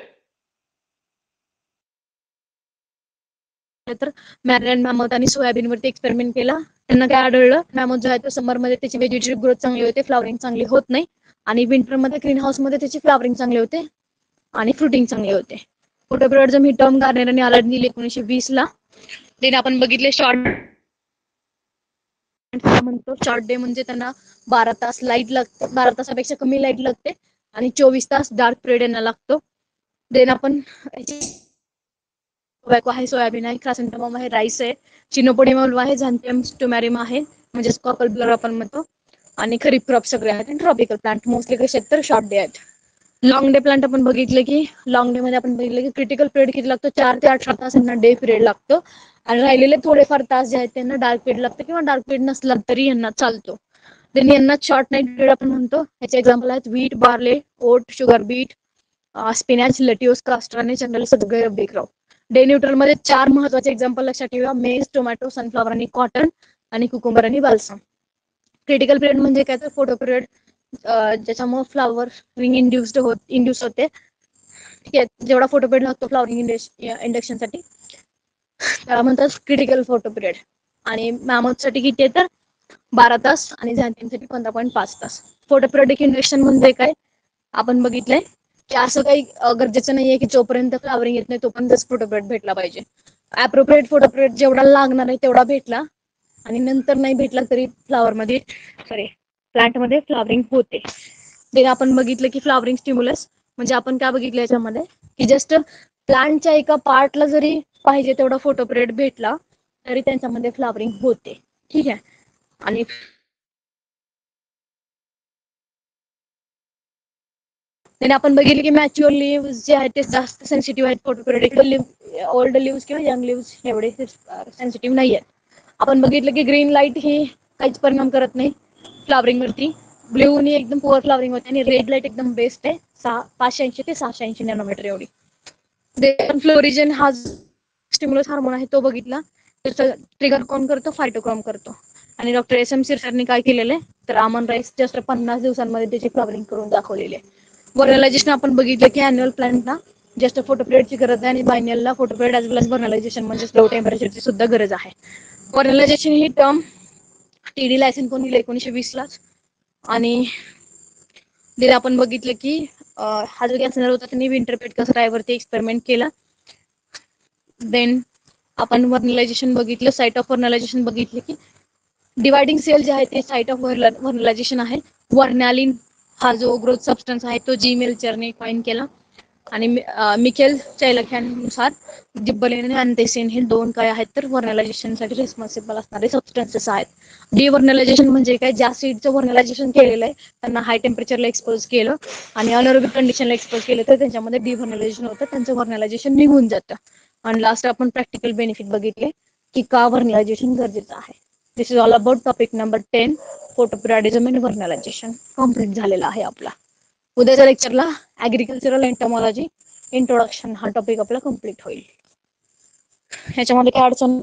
तर मॅरिन मॅमोथ आणि सोयाबीन वरती एक्सपेरिमेंट केला. त्यांना काय आढळलं? मॅमोथ जो आहे तो समर मध्ये त्याची व्हेजिटेटिव्ह ग्रोथ चांगली होते, फ्लॉवरिंग चांगली होत नाही, आणि विंटर मध्ये ग्रीन हाऊस मध्ये त्याची फ्लॉवरिंग चांगली होते आणि फ्रुटिंग चांगली होते. फोटोपिरियडिझम ही टर्म गार्नेर आणि आलार्ड दिली 1920 ला. देन आपण बघितले शॉर्ट म्हणतो. शॉर्ट डे म्हणजे त्यांना 12 तास लाईट लागते, 12 तासापेक्षा कमी लाईट लागते, आणि 24 तास डार्क पिरियड यांना लागतो. देन आपण टोबॅको आहे, सोयाबीन आहे, क्रासंथेमम आहे, राईस आहे, चिनोपोडियम आहे, झॅन्थियम स्टोमॅरियम आहे, म्हणजे स्कॉकल ब्लर आपण म्हणतो, आणि खरीप क्रॉप सगळे आहेत, आणि ट्रॉपिकल प्लांट मोस्टली कसे आहेत तर शॉर्ट डे आहेत. लॉंग डे प्लांट आपण बघितले की लॉंग डे मध्ये आपण बघितलं की क्रिटिकल पिरियड किती लागतो? 4 ते 18 तास यांना डे पिरियड लागतो, आणि राहिलेले थोडेफार तास जे आहेत त्यांना डार्क पिरियड लागतं, किंवा डार्क पिरियड नसला तरी यांना चालतो. देन यांना शॉर्ट नाईट पिरियड आपण म्हणतो. याचे एक्झाम्पल आहेत wheat, barley, oat, sugar beet, spinach, lettuce, castor आणि जनरल सगळे रब्बी क्रॉप. डे न्यूट्रल मध्ये 4 महत्वाचे एक्झाम्पल लक्षात ठेवा: मेज, टोमॅटो, सनफ्लॉवर आणि कॉटन, आणि कुकुंबर आणि बाल्सम. क्रिटिकल पिरियड म्हणजे काय तर फोटो पिरियड, ज्याच्यामुळे फ्लावर रिंग इंड्यूस होते. ठीक आहे, जेवढा फोटो पिरियड लागतो फ्लॉवरिंग इंडक्शन साठी त्याला म्हणतात क्रिटिकल फोटो पिरियड. आणि मॅमोथ साठी किती आहे तर 12 तास, आणि झॅन्थियम साठी 15.5 तास. फोटो पिरियडिक इंडक्शन म्हणजे काय आपण बघितलंय की असं काही गरजेचं नाहीये की जोपर्यंत फ्लॉवरिंग येत नाही तोपर्यंतच फोटो पिरियड भेटला पाहिजे. ऍप्रोप्रिएट फोटो पिरियड जेवढा लागणार आहे तेवढा भेटला, आणि नंतर नाही भेटला तरी प्लांटमध्ये फ्लावरिंग होते. देन आपण बघितलं की फ्लावरिंग स्टिम्युलस म्हणजे आपण काय बघितलं याच्यामध्ये की जस्ट प्लांटच्या एका पार्टला जरी पाहिजे तेवढा फोटो पिरियड भेटला तरी त्यांच्यामध्ये फ्लावरिंग होते. ठीक आहे. आणि त्याने आपण बघितलं की मॅच्युअर लिव्स जे आहेत ते जास्त सेन्सिटिव्ह आहेत फोटो पिरियड, ओल्ड लिव्स किंवा यंग लिव्स एवढे सेन्सिटिव्ह नाही आहेत. आपण बघितलं की ग्रीन लाईट ही काहीच परिणाम करत नाही फ्लावरिंग वरती. ब्ल्यू नी एकदम पुअर फ्लावरिंग होते आणि रेड लाईट एकदम बेस्ट आहे 580 ते 680 नॅनोमीटर एवढी. फ्लोरिजन हा स्टिम्युलस हार्मोन आहे तो बघितला. त्याचा ट्रिगर कोण करतो? फायटोक्रोम करतो. आणि डॉक्टर एस एम सिरसारनी यांनी काय केलेलं आहे तर आमन राईस जस्ट 50 दिवसांमध्ये त्याची फ्लावरिंग करून दाखवलेली आहे. व्हर्नलायझेशन आपण बघितलं की अॅन्युअल प्लांटला जस्ट फोटो पिरियडची गरज आहे आणि बायनियलला फोटो पिरियड ॲज वेल एज व्हर्नलायझेशन म्हणजे लो टेम्परेचरची सुद्धा गरज आहे. व्हर्नलायझेशन ही टर्म टीडी लायसन कोण दिलं 1920 लाच. आणि तिथे आपण बघितलं की हा जो गॅस होता त्यांनी विंटर पेट कसं ड्रायव्हरती एक्सपेरिमेंट केला. देन आपण व्हर्नलायझेशन बघितलं, साईट ऑफ व्हर्नलायझेशन बघितले की डिवायडिंग सेल जे आहे ते साईट ऑफ व्हर्नलायझेशन आहे. व्हर्नॅलिन हा जो ग्रोथ सबस्टन्स आहे तो जी मेल्चरने कॉइन केला. आणि मिकेल चैलख्यानुसार जिब्बलिन आणि अँथेसिन हे दोन काय आहेत तर व्हर्नलायझेशनसाठी रिस्पॉन्सिबल असणारे सबस्टन्सेस आहेत. डिव्हर्नलायझेशन म्हणजे काय, ज्या सीडचं व्हर्नलायझेशन केलेलं आहे त्यांना हाय टेम्परेचरला एक्सपोज केलं आणि अनरोबिक कंडिशनला एक्सपोज केलं तर त्यांच्यामध्ये डिव्हर्नलायझेशन होतं, त्यांचं व्हर्नलायझेशन निघून जातं. आणि लास्ट आपण प्रॅक्टिकल बेनिफिट बघितले की का व्हर्नलायझेशन गरजेचं आहे. This is all about topic number 10 photoperiodism and vernalization complete झालेला आहे आपला. उद्याच्या लेक्चरला ऍग्रिकल्चरल एंटमॉलॉजी इंट्रोडक्शन हा टॉपिक आपला कम्प्लीट होईल. ह्याच्यामध्ये काय अडचण